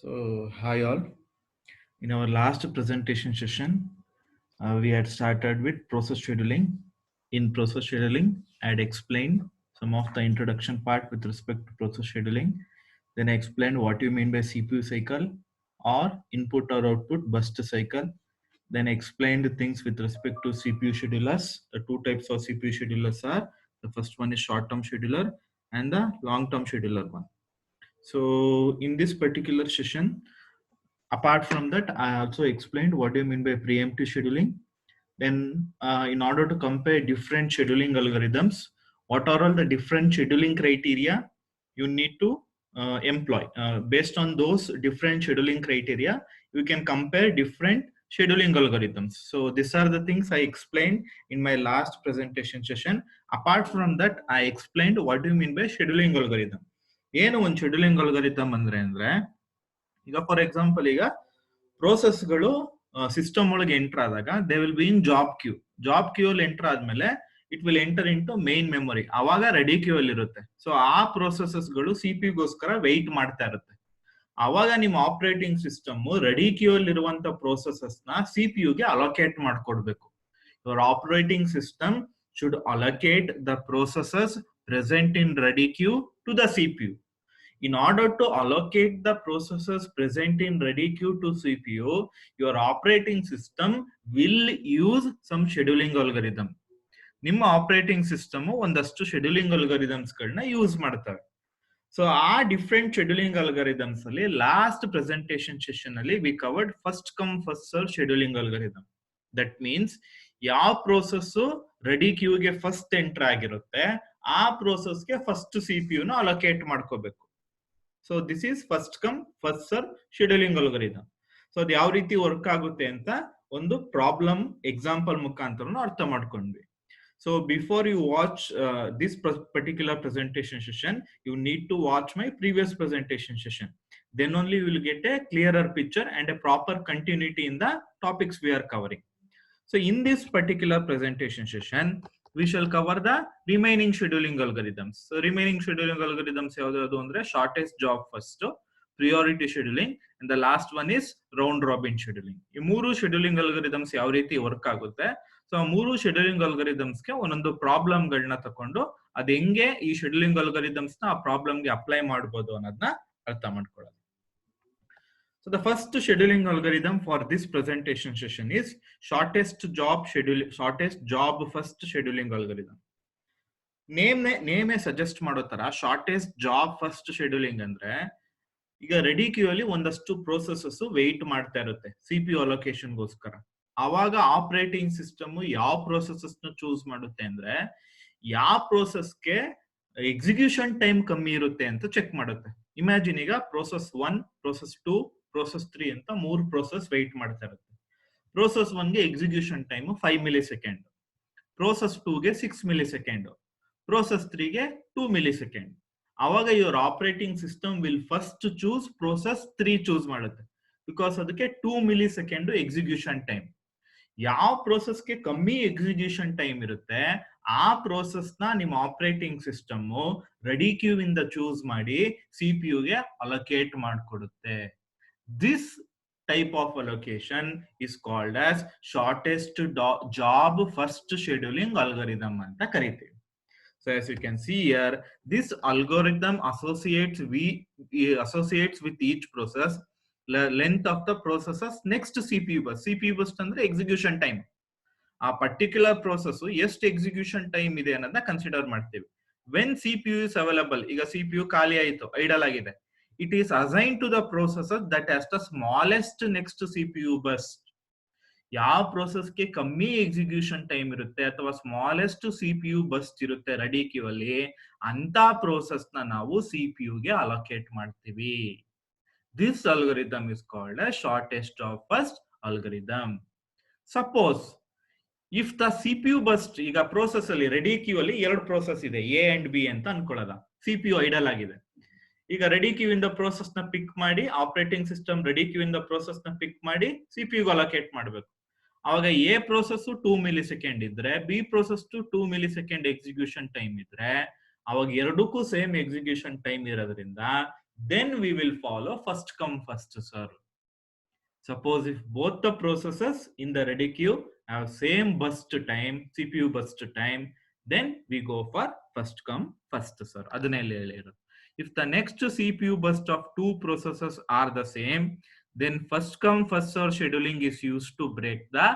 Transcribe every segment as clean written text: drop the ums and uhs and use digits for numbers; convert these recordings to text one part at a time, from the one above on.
So, hi all. In our last presentation session, we had started with process scheduling. In process scheduling, I had explained some of the introduction part with respect to process scheduling. Then I explained what you mean by CPU cycle or input or output burst cycle. Then I explained things with respect to CPU schedulers. The two types of CPU schedulers are, the first one is short-term scheduler and the long-term scheduler one. So in this particular session, apart from that, I also explained what do you mean by preemptive scheduling. Then in order to compare different scheduling algorithms, what are all the different scheduling criteria you need to employ. Based on those different scheduling criteria, you can compare different scheduling algorithms. So these are the things I explained in my last presentation session. Apart from that, I explained what do you mean by scheduling algorithm. ಏನು ಒಂದು scheduling algorithm ಅಂದ್ರೆ ಈಗ for example ಈಗ ಪ್ರೋಸೆಸ್ಗಳು system ಒಳಗೆ enter ಆದಾಗ they will be in job queue ಅಲ್ಲಿ enter ಆದ್ಮೇಲೆ it will enter into main memory, ಅವಾಗ ರೆಡಿ ಕ್ಯೂ ಅಲ್ಲಿ ಇರುತ್ತೆ. ಸೊ ಆ ಪ್ರೊಸೆಸಸ್ಗಳು ಸಿಪಿಗೋಸ್ಕರ ವೆಯ್ಟ್ ಮಾಡ್ತಾ ಇರುತ್ತೆ. ಅವಾಗ ನಿಮ್ಮ ಆಪರೇಟಿಂಗ್ ಸಿಸ್ಟಮ್ ರೆಡಿ ಕ್ಯೂ ಅಲ್ಲಿ ಇರುವಂತ ಪ್ರೊಸೆಸಸ್ ನ ಸಿಪಿಯುಗೆ ಅಲೋಕೇಟ್ ಮಾಡ್ಕೊಡ್ಬೇಕು. Your operating system should allocate the processes present in ready queue to the CPU. In order to allocate the processes present in ready queue to CPU, your operating system will use some scheduling algorithm. ನಿಮ್ಮ operating system ಒಂದಷ್ಟು scheduling algorithms ಗಳನ್ನ use ಮಾಡ್ತವೆ. So ಆ different scheduling algorithms ಅಲ್ಲಿ last presentation session ಅಲ್ಲಿ we covered first come first serve scheduling algorithm. That means ಯಾವ process ready ಕ್ಯೂಗೆ first enter ಆಗಿರುತ್ತೆ ಆ ಪ್ರೋಸೆಸ್ಗೆ ಫಸ್ಟ್ ಸಿಪಿಯು ನ ಅಲೋಕೇಟ್ ಮಾಡ್ಕೋಬೇಕು. So this is first come first serve scheduling algorithm. So ಅದು ಯಾವ ರೀತಿ ವರ್ಕ್ ಆಗುತ್ತೆ ಅಂತ ಒಂದು ಪ್ರಾಬ್ಲಮ್ ಎಕ್ಸಾಂಪಲ್ ಮುಖಾಂತರ ಅರ್ಥ ಮಾಡ್ಕೊಂಡ್ವಿ. So before you watch this particular presentation session, you need to watch my previous presentation session. Then only you will get a clearer picture and a proper continuity in the topics we are covering. So in this particular presentation session, we shall cover the remaining scheduling algorithms. So remaining scheduling algorithms ಯಾವ್ದು ಅಂದ್ರೆ shortest job first, priority scheduling, and the last one is round robin scheduling. ಈ ಮೂರು scheduling algorithms ಯಾವ ರೀತಿ work ಆಗುತ್ತೆ, so ಮೂರು scheduling ಅಲ್ಗಾರಿಥಮ್ಸ್ಗೆ ಒಂದೊಂದು problem ಗಳನ್ನ ತಕೊಂಡು ಅದ್ ಹೆಂಗೆ ಈ ಶೆಡ್ಯೂಲಿಂಗ್ ಅಲ್ಗಾರಿಥಮ್ಸ್ ನ ಆ ಪ್ರಾಬ್ಲಮ್ಗೆ ಅಪ್ಲೈ ಮಾಡಬಹುದು ಅನ್ನೋದನ್ನ ಅರ್ಥ ಮಾಡ್ಕೊಳ್ಳೋದು. So the first scheduling algorithm for this presentation session is shortest job first scheduling algorithm. ನೇಮೇ ಸಜೆಸ್ಟ್ ಮಾಡೋ ತರ ಶಾರ್ಟೆಸ್ಟ್ ಜಾಬ್ ಫಸ್ಟ್ ಶೆಡ್ಯೂಲಿಂಗ್ ಅಂದ್ರೆ, ಈಗ ರೆಡಿ ಕ್ಯೂ ಅಲ್ಲಿ ಒಂದಷ್ಟು ಪ್ರೋಸೆಸಸ್ ವೆಯ್ಟ್ ಮಾಡ್ತಾ ಇರುತ್ತೆ ಸಿಪಿಯು ಅಲೋಕೇಶನ್ ಗೋಸ್ಕರ. ಅವಾಗ ಆಪರೇಟಿಂಗ್ ಸಿಸ್ಟಮ್ ಯಾವ ಪ್ರೋಸೆಸಸ್ ನ ಚೂಸ್ ಮಾಡುತ್ತೆ ಅಂದ್ರೆ, ಯಾವ ಪ್ರೋಸೆಸ್ಗೆ ಎಕ್ಸಿಕ್ಯೂಷನ್ ಟೈಮ್ ಕಮ್ಮಿ ಇರುತ್ತೆ ಅಂತ ಚೆಕ್ ಮಾಡುತ್ತೆ. ಇಮ್ಯಾಜಿನ್ ಈಗ ಪ್ರೋಸೆಸ್ 1, ಪ್ರೋಸೆಸ್ 2, ಪ್ರೋಸೆಸ್ 3 ಅಂತ 3 ಪ್ರೋಸೆಸ್ ವೆಯ್ಟ್ ಮಾಡ್ತಾ ಇರುತ್ತೆ. ಪ್ರೋಸೆಸ್ 1ಗೆ execution time 5 millisecond, process 2ಗೆ 6 ಮಿಲಿ ಸೆಕೆಂಡ್, ಪ್ರೋಸೆಸ್ 3ಗೆ 2 ಮಿಲಿ ಸೆಕೆಂಡ್. ಅವಾಗ your operating system will first choose process 3 choose ಮಾಡುತ್ತೆ, ಬಿಕಾಸ್ ಅದಕ್ಕೆ 2 ಮಿಲಿ ಸೆಕೆಂಡ್ ಎಕ್ಸಿಕ್ಯೂಷನ್ ಟೈಮ್. ಯಾವ ಪ್ರೋಸೆಸ್ಗೆ ಕಮ್ಮಿ ಎಕ್ಸಿಕ್ಯೂಷನ್ ಟೈಮ್ ಇರುತ್ತೆ ಆ ಪ್ರೋಸೆಸ್ ನ ನಿಮ್ಮ ಆಪರೇಟಿಂಗ್ ಸಿಸ್ಟಮ್ ರೆಡಿ ಕ್ಯೂ ಇಂದ ಚೂಸ್ ಮಾಡಿ ಸಿಪಿಯುಗೆ ಅಲೋಕೇಟ್ ಮಾಡಿಕೊಡುತ್ತೆ. This type of allocation is called as shortest job first scheduling algorithm ಅಂತ ಕರಿತೀವಿ. So as you can see here, this algorithm associates with each process length of the processes next CPU bus. CPU bus ಅಂದ್ರೆ execution time. ಆ particular process ಎಷ್ಟು execution time ಇದೆ ಅನ್ನೋದನ್ನ consider ಮಾಡ್ತೀವಿ. When CPU is available, ಈಗ CPU ಖಾಲಿ ಆಯಿತು, idle ಆಗಿದೆ, it is assign to the processes that has the smallest next CPU burst. ಯಾವ ಪ್ರೋಸೆಸ್ಗೆ ಕಮ್ಮಿ ಎಕ್ಸಿಕ್ಯೂಷನ್ ಟೈಮ್ ಇರುತ್ತೆ ಅಥವಾ ಸ್ಮಾಲೆಸ್ಟ್ ಸಿಪಿಯು ಬಸ್ ಇರುತ್ತೆ ರೆಡಿ ಕ್ಯೂ ಅಲ್ಲಿ, ಅಂತ ಪ್ರೋಸೆಸ್ ನ ನಾವು ಸಿಪಿಯುಗೆ ಅಲೋಕೇಟ್ ಮಾಡ್ತೀವಿ. This algorithm is called as shortest job first algorithm. Suppose if the CPU burst, ಈಗ ಪ್ರೋಸೆಸ್ ಅಲ್ಲಿ ರೆಡಿ ಕ್ಯೂ ಅಲ್ಲಿ 2 ಪ್ರೋಸೆಸ್ ಇದೆ, ಎ ಅಂಡ್ ಬಿ ಅಂತ ಅನ್ಕೊಳ್ಳೋದ. ಸಿಪಿಯು ಐಡಲ್ ಆಗಿದೆ. ಈಗ ರೆಡಿ ಕ್ಯೂ ಇಂದ ಪ್ರೋಸೆಸ್ ನ ಪಿಕ್ ಮಾಡಿ ಆಪರೇಟಿಂಗ್ ಸಿಸ್ಟಮ್ ರೆಡಿ ಕ್ಯೂ ಇಂದ ಪ್ರೋಸೆಸ್ ನ ಪಿಕ್ ಮಾಡಿ ಸಿಪಿಯು ಅಲೋಕೇಟ್ ಮಾಡಬೇಕು. ಅವಾಗ ಎ ಪ್ರೋಸೆಸ್ 2 ಮಿಲಿ ಸೆಕೆಂಡ್ ಇದ್ರೆ, B process 2 milli second execution time ಇದ್ರೆ, ಅವಾಗ ಎರಡಕ್ಕೂ ಸೇಮ್ ಎಕ್ಸಿಕ್ಯೂಷನ್ ಟೈಮ್ ಇರೋದ್ರಿಂದ then we will follow first come first serve. Suppose if both the processes in the ready queue have same burst time, CPU burst time, then we go for first come first serve. If the next CPU burst of two processes are the same, then first come first serve scheduling is used to break the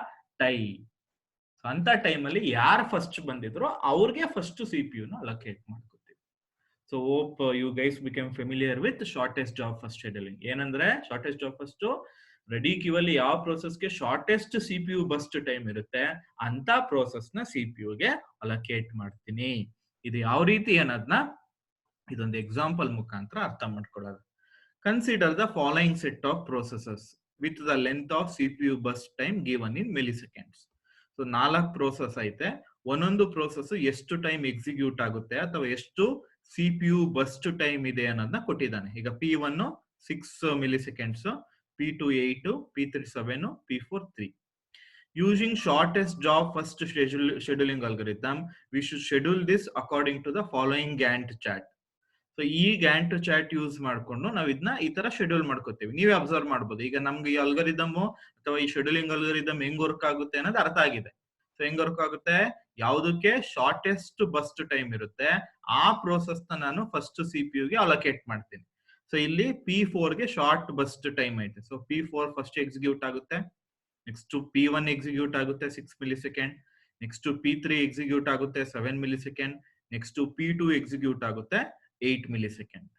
tie. So ಅಂತ ಟೈಮಲ್ಲಿ ಯಾರು first ಬಂದಿದ್ರೋ ಅವ್ರಿಗೆ first CPU ನ allocate ಮಾಡ್ಕೊತೀವಿ. So hope you guys become familiar with shortest job first scheduling. ಏನಂದ್ರೆ shortest job first ready queue ಅಲ್ಲಿ ಯಾವ ಪ್ರೋಸೆಸ್ಗೆ ಶಾರ್ಟೆಸ್ಟ್ CPU ಬಸ್ಟ್ ಟೈಮ್ ಇರುತ್ತೆ ಅಂತ ಪ್ರೋಸೆಸ್ ನ CPU ಗೆ ಅಲೋಕೇಟ್ ಮಾಡ್ತೀನಿ. ಇದು ಯಾವ ರೀತಿ ಅನ್ನೋದನ್ನ ಇದೊಂದು ಎಕ್ಸಾಂಪಲ್ ಮುಖಾಂತರ ಅರ್ಥ ಮಾಡ್ಕೊಳ್ಳೋದು. Consider the following set of processes with the length of CPU burst time given in milliseconds. So 4 process ಐತೆ. ಒಂದೊಂದು ಪ್ರೋಸೆಸ್ ಎಷ್ಟು ಟೈಮ್ ಎಕ್ಸಿಕ್ಯೂಟ್ ಆಗುತ್ತೆ ಅಥವಾ ಎಷ್ಟು CPU ಬಸ್ಟ್ ಟೈಮ್ ಇದೆ ಅನ್ನೋದನ್ನ ಕೊಟ್ಟಿದ್ದಾನೆ. ಈಗ P1 6 milliseconds, P2 8, P3 7, P4 3. Using shortest job first scheduling algorithm, we should schedule this according to the following Gantt chart. So ಈ ಗ್ಯಾಂಟ್ ಚಾರ್ಟ್ ಯೂಸ್ ಮಾಡ್ಕೊಂಡು ನಾವ್ ಇದನ್ನ ಈ ತರ ಶೆಡ್ಯೂಲ್ ಮಾಡ್ಕೋತೀವಿ. ನೀವೇ ಅಬ್ಸರ್ವ್ ಮಾಡ್ಬೋದು. ಈಗ ನಮ್ಗೆ ಈ ಅಲ್ಗರಿದಮ್ ಅಥವಾ ಈ ಶೆಡ್ಯೂಲಿಂಗ್ ಅಲ್ಗರಿದಮ್ ಹೆಂಗ್ ವರ್ಕ್ ಆಗುತ್ತೆ ಅನ್ನೋದು ಅರ್ಥ ಆಗಿದೆ. ಸೊ ಹೆಂಗ್ ವರ್ಕ್ ಆಗುತ್ತೆ, ಯಾವುದಕ್ಕೆ ಶಾರ್ಟೆಸ್ಟ್ ಬಸ್ಟ್ ಟೈಮ್ ಇರುತ್ತೆ ಆ ಪ್ರೋಸೆಸ್ ನ ನಾನು ಫಸ್ಟ್ CPU ಗೆ ಅಲೋಕೇಟ್ ಮಾಡ್ತೀನಿ. ಸೊ ಇಲ್ಲಿ P4 ಗೆ ಶಾರ್ಟ್ ಬಸ್ಟ್ ಟೈಮ್ ಐತೆ. ಸೊ P4 ಫಸ್ಟ್ ಎಕ್ಸಿಕ್ಯೂಟ್ ಆಗುತ್ತೆ. ನೆಕ್ಸ್ಟ್ P1 ಎಕ್ಸಿಕ್ಯೂಟ್ ಆಗುತ್ತೆ 6 milliseconds. ನೆಕ್ಸ್ಟ್ P3 ಎಕ್ಸಿಕ್ಯೂಟ್ ಆಗುತ್ತೆ 7 milliseconds. ನೆಕ್ಸ್ಟ್ P2 ಎಕ್ಸಿಕ್ಯೂಟ್ ಆಗುತ್ತೆ 8 milliseconds.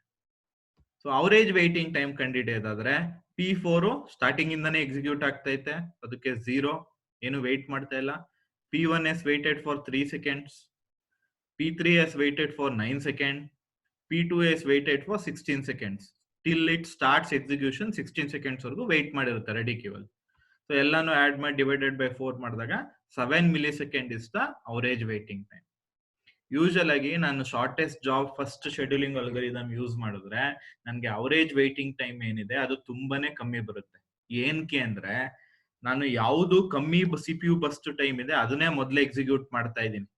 So average waiting time ಕಂಡಿಡಿಯೋದಾದ್ರೆ P4 ಸ್ಟಾರ್ಟಿಂಗ್ ಇಂದಾನೆ ಎಕ್ಸಿಕ್ಯೂಟ್ ಆಗ್ತಾ ಐತೆ, ಅದಕ್ಕೆ 0, ಏನು ವೇಟ್ ಮಾಡ್ತಾ ಇಲ್ಲ. P1 has waited for 3 seconds. P3 has waited for 9 seconds. P2 has waited for 16 seconds. Till it starts execution 16 seconds ವರೆಗೂ ವೇಟ್ ಮಾಡಿರುತ್ತೆ ರೆಡಿ ಕ್ಯೂ ಅಲ್ಲಿ. ಸೊ ಎಲ್ಲಾನು ಆಡ್ ಮಾಡಿ ಡಿವೈಡೆಡ್ ಬೈ 4 ಮಾಡಿದಾಗ 7 milliseconds is the average waiting time. Usual ಆಗಿ ನಾನು shortest job first scheduling algorithm use ಮಾಡಿದ್ರೆ ನನಗೆ average waiting time ಏನಿದೆ ಅದು ತುಂಬಾನೇ ಕಮ್ಮಿ ಬರುತ್ತೆ. ಏನಕ್ಕೆ ಅಂದ್ರೆ ನಾನು ಯಾವುದು ಕಮ್ಮಿ CPU ಬಸ್ಟ್ ಟೈಮ್ ಇದೆ ಅದನ್ನೇ ಮೊದಲೇ ಎಕ್ಸಿಕ್ಯೂಟ್ ಮಾಡ್ತಾ ಇದ್ದೀನಿ.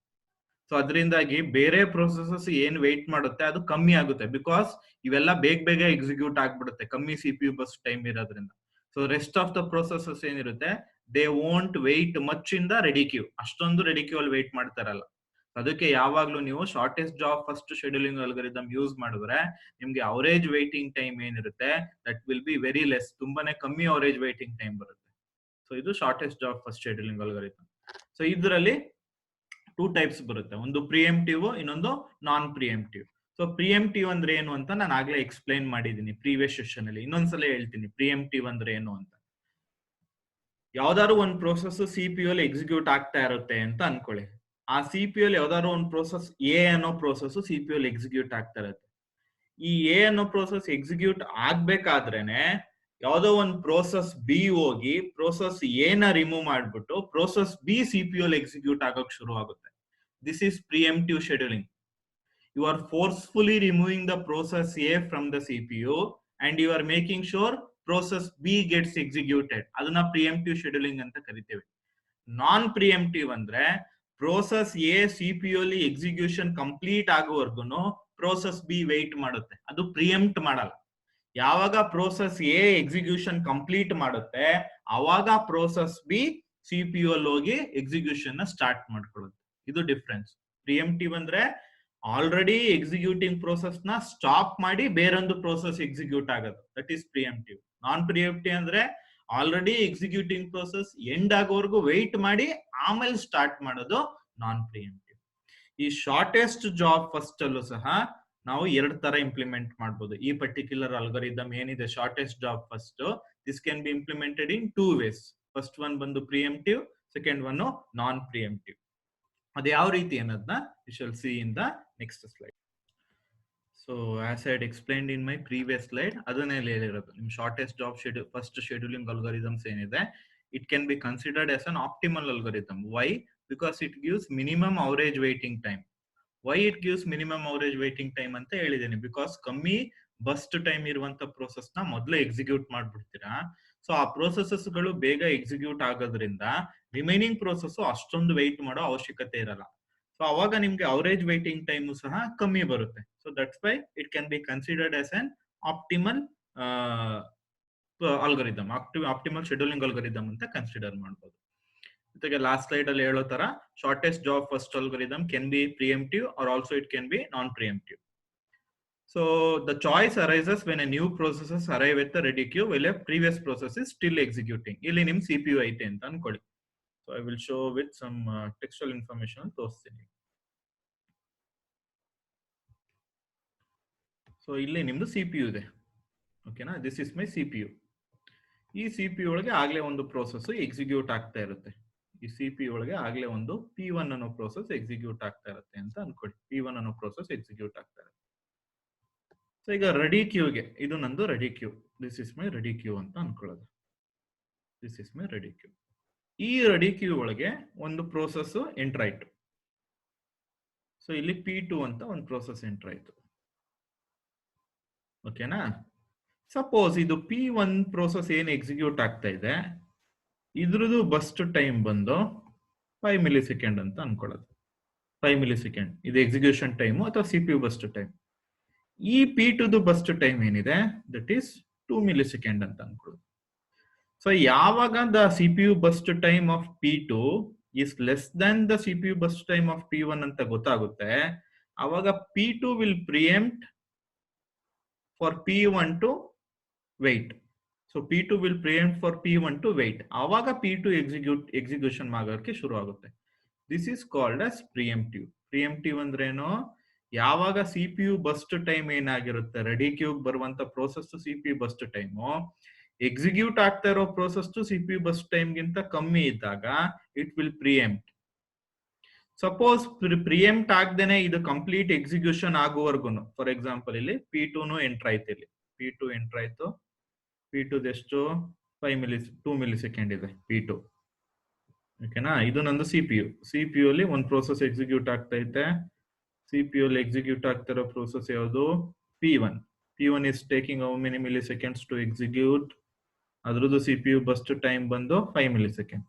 ಸೊ ಅದರಿಂದಾಗಿ ಬೇರೆ ಪ್ರೊಸೆಸಸ್ ಏನ್ ವೇಟ್ ಮಾಡುತ್ತೆ ಅದು ಕಮ್ಮಿ ಆಗುತ್ತೆ. ಬಿಕಾಸ್ ಇವೆಲ್ಲ ಬೇಗ ಎಕ್ಸಿಕ್ಯೂಟ್ ಆಗ್ಬಿಡುತ್ತೆ ಕಮ್ಮಿ CPU ಬಸ್ಟ್ ಟೈಮ್ ಇರೋದ್ರಿಂದ. So rest of the processes ಏನಿರುತ್ತೆ they won't wait much in the ready queue. ಅಷ್ಟೊಂದು ರೆಡಿ ಕ್ಯೂ ಅಲ್ಲಿ ವೇಟ್ ಮಾಡ್ತಾರಲ್ಲ. ಅದಕ್ಕೆ ಯಾವಾಗ್ಲೂ ನೀವು shortest job first scheduling algorithm use ಮಾಡಿದ್ರೆ ನಿಮ್ಗೆ ಅವರೇಜ್ ವೇಟಿಂಗ್ ಟೈಮ್ ಏನಿರುತ್ತೆ that will be very less. ತುಂಬಾನೇ ಕಮ್ಮಿ ಅವರೇಜ್ ವೇಟಿಂಗ್ ಟೈಮ್ ಬರುತ್ತೆ. ಸೊ ಇದು shortest job first scheduling algorithm. So ಇದರಲ್ಲಿ 2 ಟೈಪ್ಸ್ ಬರುತ್ತೆ. ಒಂದು ಪ್ರಿಎಂಪ್ಟಿವ್, ಇನ್ನೊಂದು ನಾನ್ ಪ್ರಿಎಂಪ್ಟಿವ್. ಸೊ ಪ್ರಿಎಂಪ್ಟಿವ್ ಅಂದ್ರೆ ಏನು ಅಂತ ನಾನು ಆಗ್ಲೇ ಎಕ್ಸ್ಪ್ಲೈನ್ ಮಾಡಿದೀನಿ ಪ್ರೀವಿಯಸ್ ಸೆಷನ್ ಅಲ್ಲಿ. ಇನ್ನೊಂದ್ಸಲ ಹೇಳ್ತೀನಿ ಪ್ರಿಎಂಪ್ಟಿವ್ ಅಂದ್ರೆ ಏನು ಅಂತ. ಯಾವ್ದಾದ್ರು ಒಂದು ಪ್ರೋಸೆಸ್ CPU ಅಲ್ಲಿ ಎಕ್ಸಿಕ್ಯೂಟ್ ಆಗ್ತಾ ಇರುತ್ತೆ ಅಂತ ಅನ್ಕೊಳ್ಳಿ. ಆ CPU ಅಲ್ಲಿ ಯಾವ್ದಾದ್ರು ಒಂದು ಪ್ರೋಸೆಸ್ ಎ ಅನ್ನೋ ಪ್ರೋಸೆಸ್ CPU ಅಲ್ಲಿ ಎಕ್ಸಿಕ್ಯೂಟ್ ಆಗ್ತಾ ಇರುತ್ತೆ. ಈ ಎ ಅನ್ನೋ ಪ್ರೋಸೆಸ್ ಎಕ್ಸಿಕ್ಯೂಟ್ ಆಗ್ಬೇಕಾದ್ರೇನೆ ಯಾವ್ದೋ ಒಂದು ಪ್ರೋಸೆಸ್ ಬಿ ಹೋಗಿ ಪ್ರೋಸೆಸ್ ಎ ನ ರಿಮೂವ್ ಮಾಡ್ಬಿಟ್ಟು ಪ್ರೋಸೆಸ್ ಬಿ CPU ಅಲ್ಲಿ ಎಕ್ಸಿಕ್ಯೂಟ್ ಆಗೋಕ್ ಶುರು ಆಗುತ್ತೆ. This is preemptive scheduling. You are forcefully removing the process A from the CPU and you are making sure process B gets executed. ಅದನ್ನ preemptive scheduling ಅಂತ ಕರಿತೇವೆ. Non preemptive ಅಂದ್ರೆ process A CPU ಅಲ್ಲಿ execution complete ಆಗೋವರೆಗೂ process B wait ಮಾಡುತ್ತೆ. ಅದು ಪ್ರಿಎಂಪ್ಟ್ ಮಾಡಲ್ಲ. ಯಾವಾಗ ಪ್ರೋಸೆಸ್ ಎ ಎಕ್ಸಿಕ್ಯೂಷನ್ ಕಂಪ್ಲೀಟ್ ಮಾಡುತ್ತೆ ಅವಾಗ ಪ್ರೋಸೆಸ್ ಬಿ CPU ಅಲ್ಲಿ ಹೋಗಿ ಎಕ್ಸಿಕ್ಯೂಷನ್ ನ ಸ್ಟಾರ್ಟ್ ಮಾಡ್ಕೊಳ್ಳುತ್ತೆ. ಇದು ಡಿಫ್ರೆನ್ಸ್. ಪ್ರಿಎಂಪ್ಟಿವ್ ಅಂದ್ರೆ ಆಲ್ರೆಡಿ ಎಕ್ಸಿಕ್ಯೂಟಿಂಗ್ ಪ್ರೋಸೆಸ್ ನ ಸ್ಟಾಪ್ ಮಾಡಿ ಬೇರೊಂದು ಪ್ರೋಸೆಸ್ ಎಕ್ಸಿಕ್ಯೂಟ್ ಆಗೋದು, ದಟ್ ಈಸ್ ಪ್ರಿಎಂಪ್ಟಿವ್. ನಾನ್ ಪ್ರಿಎಂಪ್ಟಿವ್ ಅಂದ್ರೆ ಆಲ್ರೆಡಿ ಎಕ್ಸಿಕ್ಯೂಟಿಂಗ್ ಪ್ರೋಸೆಸ್ ಎಂಡ್ ಆಗೋವರೆಗೂ ವೆಯ್ಟ್ ಮಾಡಿ ಆಮೇಲೆ ಸ್ಟಾರ್ಟ್ ಮಾಡೋದು ನಾನ್ ಪ್ರಿಎಂಪ್ಟಿವ್. ಈ ಶಾರ್ಟೆಸ್ಟ್ ಜಾಬ್ ಫಸ್ಟ್ ಅಲ್ಲೂ ಸಹ ನಾವು 2 ತರ ಇಂಪ್ಲಿಮೆಂಟ್ ಮಾಡಬಹುದು. ಈ ಪರ್ಟಿಕ್ಯುಲರ್ ಅಲ್ಗರಿದಮ್ ಏನಿದೆ shortest job first, this can be implemented in 2 ways. First one ಬಂದು ಪ್ರಿಎಂಪ್ಟಿವ್, ಸೆಕೆಂಡ್ ಒನ್ ನಾನ್ ಪ್ರಿಎಂಪ್ಟಿವ್. ಅದು ಯಾವ ರೀತಿ ಅನ್ನೋದನ್ನ we shall see in the next slide. So as I explained in my previous slide, ಅದನ್ನೇ ಹೇಳಿರೋದು. ನಿಮ್ shortest job first scheduling algorithms ಏನಿದೆ, it can be considered as an optimal algorithm. Why? Because it gives minimum average waiting time. Why it gives minimum average waiting time ಅಂತ ಹೇಳಿದ್ದೇನೆ. Because ಕಮ್ಮಿ burst time ಇರುವಂತ process ನ ಮೊದಲೇ execute ಮಾಡ್ಬಿಡ್ತೀರಾ. So ಆ processes ಗಳು ಬೇಗ ಎಕ್ಸಿಕ್ಯೂಟ್ ಆಗೋದ್ರಿಂದ ರಿಮೈನಿಂಗ್ ಪ್ರೋಸೆಸ್ ಅಷ್ಟೊಂದು ವೆಯ್ಟ್ ಮಾಡೋ ಅವಶ್ಯಕತೆ ಇರಲ್ಲ. ಸೊ ಅವಾಗ ನಿಮ್ಗೆ ಅವರೇಜ್ ವೇಟಿಂಗ್ ಟೈಮ್ ಸಹ ಕಮ್ಮಿ ಬರುತ್ತೆ. So that's why it can be considered as an optimal algorithm, optimal scheduling algorithm ಅಂತ ಕನ್ಸಿಡರ್ ಮಾಡಬಹುದು. ಜೊತೆಗೆ ಲಾಸ್ಟ್ ಸ್ಲೈಡ್ ಅಲ್ಲಿ ಹೇಳೋ ತರ shortest job first algorithm can be preemptive or also it can be non preemptive. So the choice arises when a new processes arrive at the ready queue while a previous process is still executing. ಇಲ್ಲಿ ನಿಮ್ CPU ಐತೆ ಅಂತ ಅನ್ಕೊಳ್ಳಿ. So I will show with some textual information ತೋರಿಸ್ತೀನಿ. So ಇಲ್ಲಿ ನಿಮ್ದು CPU ಇದೆ, ಓಕೆನಾ? This is my CPU. ಈ CPU ಒಳಗೆ ಆಗ್ಲೇ ಒಂದು ಪ್ರೋಸೆಸ್ ಎಕ್ಸಿಕ್ಯೂಟ್ ಆಗ್ತಾ ಇರುತ್ತೆ. ಈ CPU ಒಳಗೆ ಆಗ್ಲೇ ಒಂದು P1 ಅನ್ನೋ ಪ್ರೋಸೆಸ್ ಎಕ್ಸಿಕ್ಯೂಟ್ ಆಗ್ತಾ ಇರುತ್ತೆ ಅಂತ ಅನ್ಕೊಳ್ಳಿ. P1 ಅನ್ನೋ ಪ್ರೋಸೆಸ್ ಎಕ್ಸಿಕ್ಯೂಟ್ ಆಗ್ತಾ ಇರುತ್ತೆ. ಸೊ ಈಗ ರೆಡಿ ಕ್ಯೂಗೆ, ಇದು ನಂದು ready queue, this is my ready queue ಅಂತ ಅನ್ಕೊಳ್ಳೋದು. This is my ready queue. ಈ ರೆಡಿ ಕ್ಯೂ ಒಳಗೆ ಒಂದು ಪ್ರೋಸೆಸ್ ಎಂಟರ್ ಆಯ್ತು. ಸೊ ಇಲ್ಲಿ P2 ಅಂತ ಒಂದು ಪ್ರೋಸೆಸ್ ಎಂಟರ್ ಆಯ್ತು, ಓಕೆನಾ? ಸಪೋಸ್ ಇದು P1 ಪ್ರೋಸೆಸ್ ಏನ್ ಎಕ್ಸಿಕ್ಯೂಟ್ ಆಗ್ತಾ ಇದೆ, ಇದ್ರದ್ದು ಬಸ್ಟ್ ಟೈಮ್ ಬಂದು 5 ಮಿಲಿ ಸೆಕೆಂಡ್ ಅಂತ ಅನ್ಕೊಳ್ಳೋದು. 5 ಮಿಲಿ ಸೆಕೆಂಡ್ ಇದು ಎಕ್ಸಿಕ್ಯೂಷನ್ ಟೈಮ್ ಅಥವಾ CPU ಬಸ್ಟ್ ಟೈಮ್. ಈ P2 ಬಸ್ಟ್ ಟೈಮ್ ಏನಿದೆ ದಟ್ ಈಸ್ 2 ಮಿಲಿ ಸೆಕೆಂಡ್ ಅಂತ ಅನ್ಕೊಳ್ಳೋದು. ಸೊ ಯಾವಾಗ the CPU burst time of P2 is less than the CPU burst time of P1 ಅಂತ ಗೊತ್ತಾಗುತ್ತೆ, ಅವಾಗ P2 will preempt for P1 to wait. So P2 will preempt for P1 to wait. ಆವಾಗ P2 execution ಮಾಡೋಕೆ ಶುರು ಆಗುತ್ತೆ. This is called as preemptive. Preemptive ಅಂದ್ರೇನು? ಯಾವಾಗ CPU burst time ಏನಾಗಿರುತ್ತೆ, ರೆಡಿ ಕ್ಯೂಗ್ ಬರುವಂತ process CPU burst time execute ಆಗ್ತಾ ಇರೋ ಪ್ರೋಸೆಸ್ CPU ಬಸ್ಟ್ ಟೈಮ್ ಗಿಂತ ಕಮ್ಮಿ ಇದ್ದಾಗ it will preempt. Suppose preempt ಆಗ್ದೇನೆ ಇದು ಕಂಪ್ಲೀಟ್ ಎಕ್ಸಿಕ್ಯೂಷನ್ ಆಗುವವರೆಗೂ, ಫಾರ್ ಎಕ್ಸಾಂಪಲ್ ಇಲ್ಲಿ P2 ಎಂಟರ್ ಆಯ್ತು, ಇಲ್ಲಿ P2 ಎಂಟರ್ ಆಯ್ತು. P2 ಎಷ್ಟು 2 ಮಿಲಿ ಸೆಕೆಂಡ್ ಇದೆ P2, ಓಕೆನಾ? ಇದು ನಂದು CPU ಅಲ್ಲಿ ಒಂದು ಪ್ರೋಸೆಸ್ ಎಕ್ಸಿಕ್ಯೂಟ್ ಆಗ್ತಾ ಐತೆ. CPU ಅಲ್ಲಿ ಎಕ್ಸಿಕ್ಯೂಟ್ ಆಗ್ತಿರೋ ಪ್ರೋಸೆಸ್ ಯಾವುದು? P1. P1 is taking how many milliseconds to execute? ಅದ್ರದ್ದು CPU burst time ಬಂದು 5 milliseconds.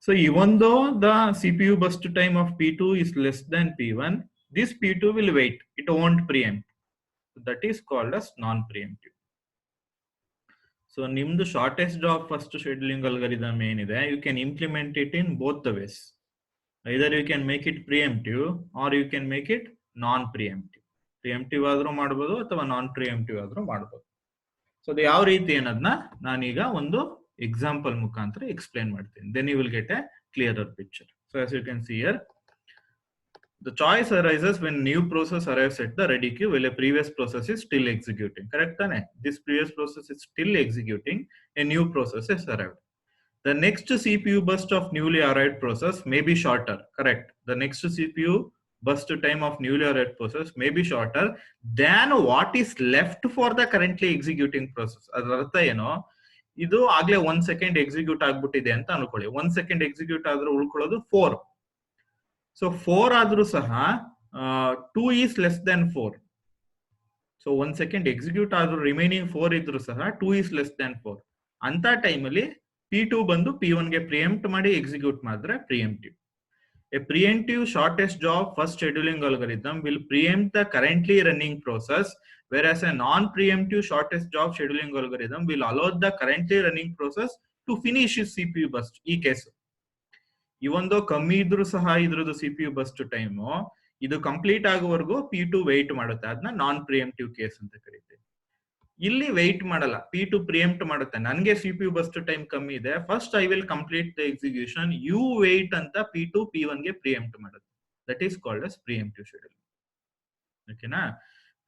So even though the CPU burst time of P2 is less than P1, this P2 will wait. It won't preempt. That is called as non-preemptive. So ನಿಮ್ದು shortest job first scheduling algorithm ಏನಿದೆ, you can implement it in both the ways. Either you can make it preemptive or you can make it non-preemptive. Preemptive ಆದ್ರೂ ಮಾಡಬಹುದು ಅಥವಾ ನಾನ್ ಪ್ರಿಎಂಪ್ಟಿವ್ ಆದ್ರೂ ಮಾಡಬಹುದು. So ಅದು ಯಾವ ರೀತಿ ಅನ್ನೋದನ್ನ ನಾನೀಗ ಒಂದು ಎಕ್ಸಾಂಪಲ್ ಮುಖಾಂತರ ಎಕ್ಸ್ಪ್ಲೇನ್ ಮಾಡ್ತೀನಿ. Then you will get a clearer picture. So as you can see here, the choice arises when new process arrives at the ready queue while a previous process is still executing. Correct tane? This previous process is still executing, a new process has arrived. The next CPU burst of newly arrived process may be shorter. Correct. The next CPU burst time of newly arrived process may be shorter than what is left for the currently executing process. ಅದರ ಅರ್ಥ ಏನು? ಇದು ಆಗ್ಲೇ 1 second execute ಆಗ್ಬಿಟ್ಟಿದೆ ಅಂತ ಅನ್ಕೊಳ್ಳಿ. 1 second execute ಆದ್ರೂ ಉಳ್ಕೊಳ್ಳೋದು 4. So 4 ಆದ್ರೂ ಸಹ 2 is less than 4. So 1 second execute ಆದ್ರೂ ರಿಮೈನಿಂಗ್ 4 ಇದ್ರು ಸಹ 2 is less than 4. ಅಂತ ಟೈಮಲ್ಲಿ P2 ಬಂದು P1 ಗೆ ಪ್ರಿಎಂಪ್ಟ್ ಮಾಡಿ ಎಕ್ಸಿಕ್ಯೂಟ್ ಮಾಡಿದ್ರೆ ಪ್ರಿಎಂಪ್ಟಿವ್. A preemptive shortest job first scheduling algorithm will preempt the currently running process, whereas a non-preemptive shortest job scheduling algorithm will allow the currently running process to finish its CPU burst. ಈ case ಇವೊಂದು ಕಮ್ಮಿ ಇದ್ರೂ ಸಹ ಇದ್ರದ್ದು CPU burst time ಇದು complete ಆಗುವವರೆಗೂ P2 weight ಮಾಡುತ್ತೆ. ಅದನ್ನ ನಾನ್ ಪ್ರಿಎಂಪ್ಟಿವ್ case ಅಂತ ಕರೀತೀವಿ. ಇಲ್ಲಿ ವೆಯ್ಟ್ ಮಾಡಲ್ಲ, P2 ಪ್ರಿಎಂಪ್ಟ್ ಮಾಡುತ್ತೆ. ನನಗೆ CPU burst ಟೈಮ್ ಕಮ್ಮಿ ಇದೆ, first I will complete the execution, you wait ಅಂತ P2 P1 ಗೆ ಪ್ರಿಎಂಪ್ಟ್ ಮಾಡುತ್ತೆ. That is called as preemptive scheduling. ಓಕೆನಾ?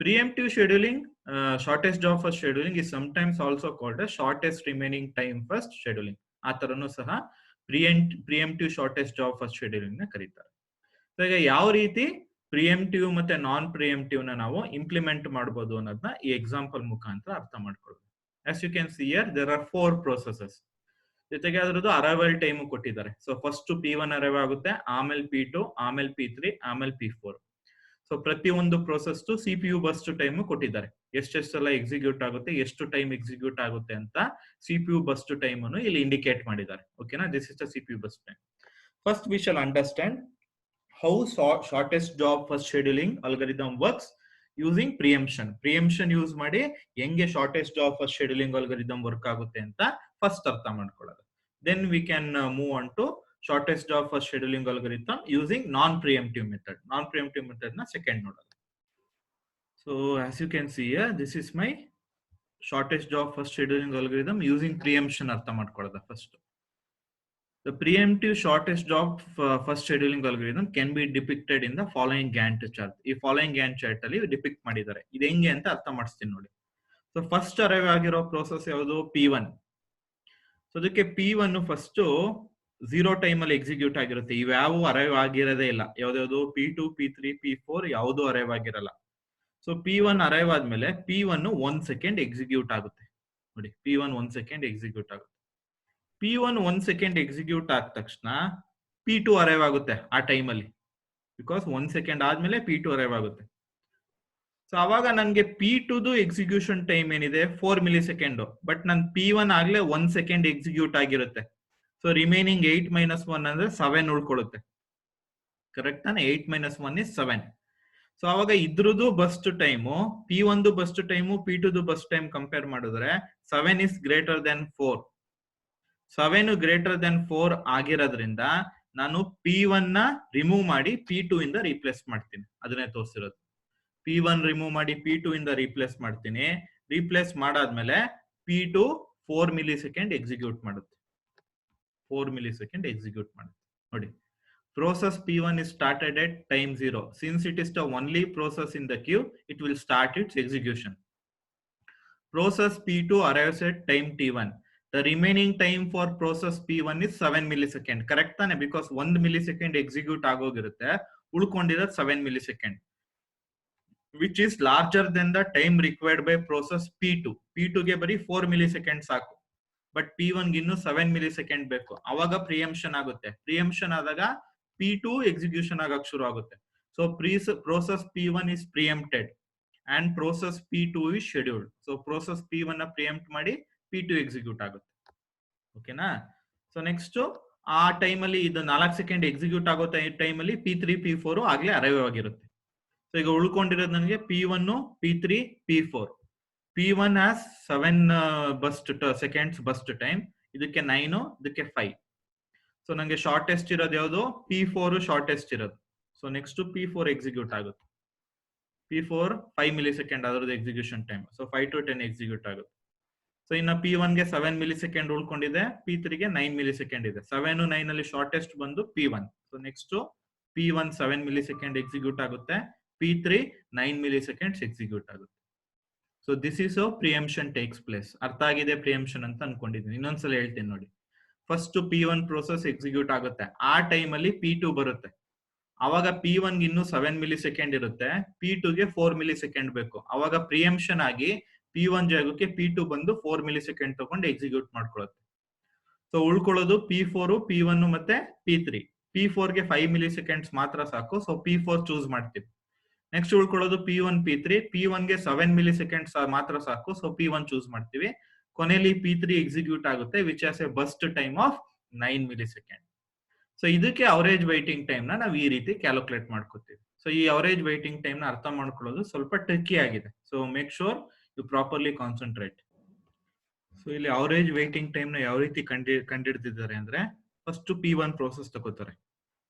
Preemptive scheduling, shortest job first scheduling is sometimes also called as shortest remaining time first scheduling. ಆ ತರನು ಸಹ preemptive shortest job first scheduling ನ ಕರೀತಾರೆ. So ಈಗ ಯಾವ ರೀತಿ ಪ್ರಿಎಂಪ್ಟಿವ್ ಮತ್ತೆ ನಾನ್ ಪ್ರಿಎಂಪ್ಟಿವ್ ನ ನಾವು ಇಂಪ್ಲಿಮೆಂಟ್ ಮಾಡಬಹುದು ಅನ್ನೋದನ್ನ ಈ ಎಕ್ಸಾಂಪಲ್ ಮುಖಾಂತರ ಅರ್ಥ ಮಾಡ್ಕೊಳ್ಬೇಕು. As you can see here, there are 4 processes. ಜೊತೆಗೆ ಅದರದ್ದು ಅರೈವಲ್ ಟೈಮ್ ಕೊಟ್ಟಿದ್ದಾರೆ. ಸೊ ಫಸ್ಟ್ P1 ಅರೈವ್ ಆಗುತ್ತೆ, ಆಮೇಲೆ P2, ಆಮೇಲೆ P3, ಆಮೇಲೆ P4. ಸೊ ಪ್ರತಿ ಒಂದು ಪ್ರೋಸೆಸ್ CPU ಬರ್ಸ್ಟ್ ಟೈಮ್ ಕೊಟ್ಟಿದ್ದಾರೆ. ಎಷ್ಟೆಷ್ಟೆಲ್ಲ ಎಕ್ಸಿಕ್ಯೂಟ್ ಆಗುತ್ತೆ, ಎಷ್ಟು ಟೈಮ್ ಎಕ್ಸಿಕ್ಯೂಟ್ ಆಗುತ್ತೆ ಅಂತ CPU ಬರ್ಸ್ಟ್ ಟೈಮ್ ಅನ್ನು ಇಲ್ಲಿ ಇಂಡಿಕೇಟ್ ಮಾಡಿದ್ದಾರೆ. ಓಕೆನಾ? This is the CPU burst time. First we shall understand how shortest job first scheduling algorithm works using preemption use ಮಾಡಿ ಹೆಂಗೆ shortest job first scheduling algorithm work ಆಗುತ್ತೆ ಅಂತ ಫಸ್ಟ್ ಅರ್ಥ ಮಾಡ್ಕೊಳ್ಳೋದು. Then we can move on to shortest job first scheduling algorithm using non preemptive method ನ second ನೋಡೋದು. So as you can see this is my shortest job first scheduling algorithm using ಪ್ರಿಯಂಪ್ಷನ್ ಅರ್ಥ ಮಾಡ್ಕೊಳ್ಳೋದು first. The preemptive shortest job first scheduling algorithm can be depicted in the following Gantt chart. ಈ following Gantt chart ಅಲ್ಲಿ depict ಮಾಡಿದ್ದಾರೆ. ಇದು ಹೆಂಗೆ ಅಂತ ಅರ್ಥ ಮಾಡಿಸ್ತೀನಿ ನೋಡಿ. ಸೊ ಫಸ್ಟ್ ಅರೈವ್ ಆಗಿರೋ ಪ್ರೋಸೆಸ್ ಯಾವುದು? P1. ಸೊ ಅದಕ್ಕೆ P1 ಫಸ್ಟ್ 0 ಟೈಮ್ ಅಲ್ಲಿ ಎಕ್ಸಿಕ್ಯೂಟ್ ಆಗಿರುತ್ತೆ. ಇವ್ಯಾವು ಅರೈವ್ ಆಗಿರೋದೇ ಇಲ್ಲ. ಯಾವ್ದಾವ್ದು P2, P3, P4 ಯಾವುದು ಅರೈವ್ ಆಗಿರಲ್ಲ. ಸೊ P1 ಅರೈವ್ ಆದ್ಮೇಲೆ P1 1 ಸೆಕೆಂಡ್ ಎಕ್ಸಿಕ್ಯೂಟ್ ಆಗುತ್ತೆ. ನೋಡಿ P1 1 ಸೆಕೆಂಡ್ ಎಕ್ಸಿಕ್ಯೂಟ್ ಆಗುತ್ತೆ. P1 1 ಸೆಕೆಂಡ್ ಎಕ್ಸಿಕ್ಯೂಟ್ ಆದ ತಕ್ಷಣ P2 ಅರೈವ್ ಆಗುತ್ತೆ ಆ ಟೈಮ್ ಅಲ್ಲಿ, ಬಿಕಾಸ್ 1 ಸೆಕೆಂಡ್ ಆದ್ಮೇಲೆ P2 ಅರೈವ್ ಆಗುತ್ತೆ. ಸೊ ಅವಾಗ ನನ್ಗೆ P2 ಎಕ್ಸಿಕ್ಯೂಷನ್ ಟೈಮ್ ಏನಿದೆ 4 ಮಿಲಿ ಸೆಕೆಂಡ್, ಬಟ್ ನನ್ P1 ಆಗ್ಲೇ 1 ಸೆಕೆಂಡ್ ಎಕ್ಸಿಕ್ಯೂಟ್ ಆಗಿರುತ್ತೆ. ಸೊ ರಿಮೈನಿಂಗ್ 8 - 1 ಅಂದ್ರೆ 7 ಉಳ್ಕೊಳ್ಳುತ್ತೆ. ಕರೆಕ್ಟ್ ತಾನೆ? 8 - 1 is 7. ಸೊ ಅವಾಗ ಇದ್ರದ್ದು burst time P1 burst time P2 burst time compare ಮಾಡಿದ್ರೆ 7 is greater than 4. 7 greater than 4 ಆಗಿರೋದ್ರಿಂದ ನಾನು P1 ನ ರಿಮೂವ್ ಮಾಡಿ P2 ಇಂದ ರೀಪ್ಲೇಸ್ ಮಾಡ್ತೀನಿ. ಅದನ್ನೇ ತೋರಿಸಿರೋದು. P1 ರಿಮೂವ್ ಮಾಡಿ P2 ಇಂದ ರೀಪ್ಲೇಸ್ ಮಾಡ್ತೀನಿ. ರೀಪ್ಲೇಸ್ ಮಾಡಾದ್ಮೇಲೆ P2 4 ಮಿಲಿ ಸೆಕೆಂಡ್ ಎಕ್ಸಿಕ್ಯೂಟ್ ಮಾಡುತ್ತೆ. 4 ಮಿಲಿ ಸೆಕೆಂಡ್ ಎಕ್ಸಿಕ್ಯೂಟ್ ಮಾಡುತ್ತೆ. ನೋಡಿ, process P1 is started at time 0. Since it is the only process in the queue, it will start its execution. Process P2 arrives at time T1. The remaining time for process P1 is 7 millisecond. Correct ತಾನೆ? Because 1 millisecond execute ಆಗೋಗಿರುತ್ತೆ, ಉಳ್ಕೊಂಡಿರೋದು 7 millisecond, which is larger than the time required by process P2. P2 ಗೆ ಬರೀ 4 millisecond ಸಾಕು, but P1 ಗೆ ಇನ್ನು 7 millisecond ಬೇಕು. ಅವಾಗ ಪ್ರಿಯಂಪ್ಷನ್ ಆಗುತ್ತೆ. Preemption ಆದಾಗ P2 ಎಕ್ಸಿಕ್ಯೂಷನ್ ಆಗಕ್ಕೆ ಶುರು ಆಗುತ್ತೆ. So process P1 is preempted and process P2 is scheduled. So process P1 ನ preempt ಮಾಡಿ P2 ಎಕ್ಸಿಕ್ಯೂಟ್ ಆಗುತ್ತೆ. ಓಕೆನಾ? ಸೊ ನೆಕ್ಸ್ಟ್ ಆ ಟೈಮ್ ಅಲ್ಲಿ ಇದು 4 ಸೆಕೆಂಡ್ ಎಕ್ಸಿಕ್ಯೂಟ್ ಆಗೋ ಟೈಮ್ ಅಲ್ಲಿ P3 P4 ಆಗ್ಲೇ ಅರೈವ್ ಆಗಿರುತ್ತೆ. ಸೊ ಈಗ ಉಳ್ಕೊಂಡಿರೋದು ನನಗೆ P1 P3 P4. P1 has 7 burst seconds burst time, ಇದಕ್ಕೆ 9, ಇದಕ್ಕೆ 5. ಸೊ ನಂಗೆ ಶಾರ್ಟೆಸ್ಟ್ ಇರೋದು ಯಾವುದು? P4 ಶಾರ್ಟೆಸ್ಟ್ ಇರೋದು. ಸೊ ನೆಕ್ಸ್ಟ್ P4 ಎಕ್ಸಿಕ್ಯೂಟ್ ಆಗುತ್ತೆ. P4 5 ಮಿಲಿ ಸೆಕೆಂಡ್ ಅದರದ್ದು execution time. So 5 to 10 execute ಆಗುತ್ತೆ. ಸೊ ಇನ್ನು P1 ಗೆ 7 ಮಿಲಿ ಸೆಕೆಂಡ್ ಉಳ್ಕೊಂಡಿದೆ, P3 ಗೆ 9 ಮಿಲಿ ಸೆಕೆಂಡ್ ಇದೆ. 7 9 ಅಲ್ಲಿ ಶಾರ್ಟೆಸ್ಟ್ ಬಂದು P1. So next P1 7 millisecond execute ಆಗುತ್ತೆ, P3 9 ಮಿಲಿ ಸೆಕೆಂಡ್ಸ್ ಎಕ್ಸಿಕ್ಯೂಟ್ ಆಗುತ್ತೆ. So this is how preemption takes place. ಅರ್ಥ ಆಗಿದೆ ಪ್ರಿಯಂಪ್ಷನ್ ಅಂತ ಅನ್ಕೊಂಡಿದ್ದೀನಿ. ಇನ್ನೊಂದ್ಸಲ ಹೇಳ್ತೀನಿ ನೋಡಿ. ಫಸ್ಟ್ P1 ಪ್ರೋಸೆಸ್ ಎಕ್ಸಿಕ್ಯೂಟ್ ಆಗುತ್ತೆ, ಆ ಟೈಮ್ ಅಲ್ಲಿ P2 ಬರುತ್ತೆ. ಅವಾಗ P1 ಗೆ ಇನ್ನು 7 ಮಿಲಿ ಸೆಕೆಂಡ್ ಇರುತ್ತೆ, P2 ಗೆ 4 ಮಿಲಿ ಸೆಕೆಂಡ್ ಬೇಕು. ಅವಾಗ ಪ್ರಿಯಂಪ್ಷನ್ ಆಗಿ P1 ಜಾಗಕ್ಕೆ P2 ಬಂದು 4 ಮಿಲಿ ಸೆಕೆಂಡ್ ತಗೊಂಡು ಎಕ್ಸಿಕ್ಯೂಟ್ ಮಾಡ್ಕೊಳ್ಳುತ್ತೆ. ಸೊ ಉಳ್ಕೊಳ್ಳೋದು P4, P1 ಮತ್ತೆ P3. P4 ಗೆ 5 ಮಿಲಿ ಸೆಕೆಂಡ್ಸ್ ಮಾತ್ರ ಸಾಕು. ಸೊ P4 ಚೂಸ್ ಮಾಡ್ತೀವಿ. ನೆಕ್ಸ್ಟ್ ಉಳ್ಕೊಳ್ಳೋದು P1 P3. P1 ಗೆ 7 ಮಿಲಿ ಸೆಕೆಂಡ್ಸ್ ಮಾತ್ರ ಸಾಕು. ಸೊ P1 ಚೂಸ್ ಮಾಡ್ತೀವಿ. ಕೊನೆಯಲ್ಲಿ P3 ಎಕ್ಸಿಕ್ಯೂಟ್ ಆಗುತ್ತೆ, which has a burst time of 9 millisecond. So ಇದಕ್ಕೆ ಅವರೇಜ್ ವೈಟಿಂಗ್ ಟೈಮ್ ನ ನಾವು ಈ ರೀತಿ ಕ್ಯಾಲ್ಕುಲೇಟ್ ಮಾಡ್ಕೋತೀವಿ. ಸೊ ಈ ಅವರೇಜ್ ವೈಟಿಂಗ್ ಟೈಮ್ ನ ಅರ್ಥ ಮಾಡ್ಕೊಳ್ಳೋದು ಸ್ವಲ್ಪ ಟ್ರಿಕ್ಕಿ ಆಗಿದೆ. So make sure you properly concentrate. So ಇಲ್ಲಿ ಅವರೇಜ್ ವೈಟಿಂಗ್ ಟೈಮ್ ನ ಯಾವ ರೀತಿ ಕಂಡಿಡ್ದಿದ್ದಾರೆ ಅಂದ್ರೆ, ಫಸ್ಟ್ P1 ಪ್ರೋಸೆಸ್ ತಗೋತಾರೆ.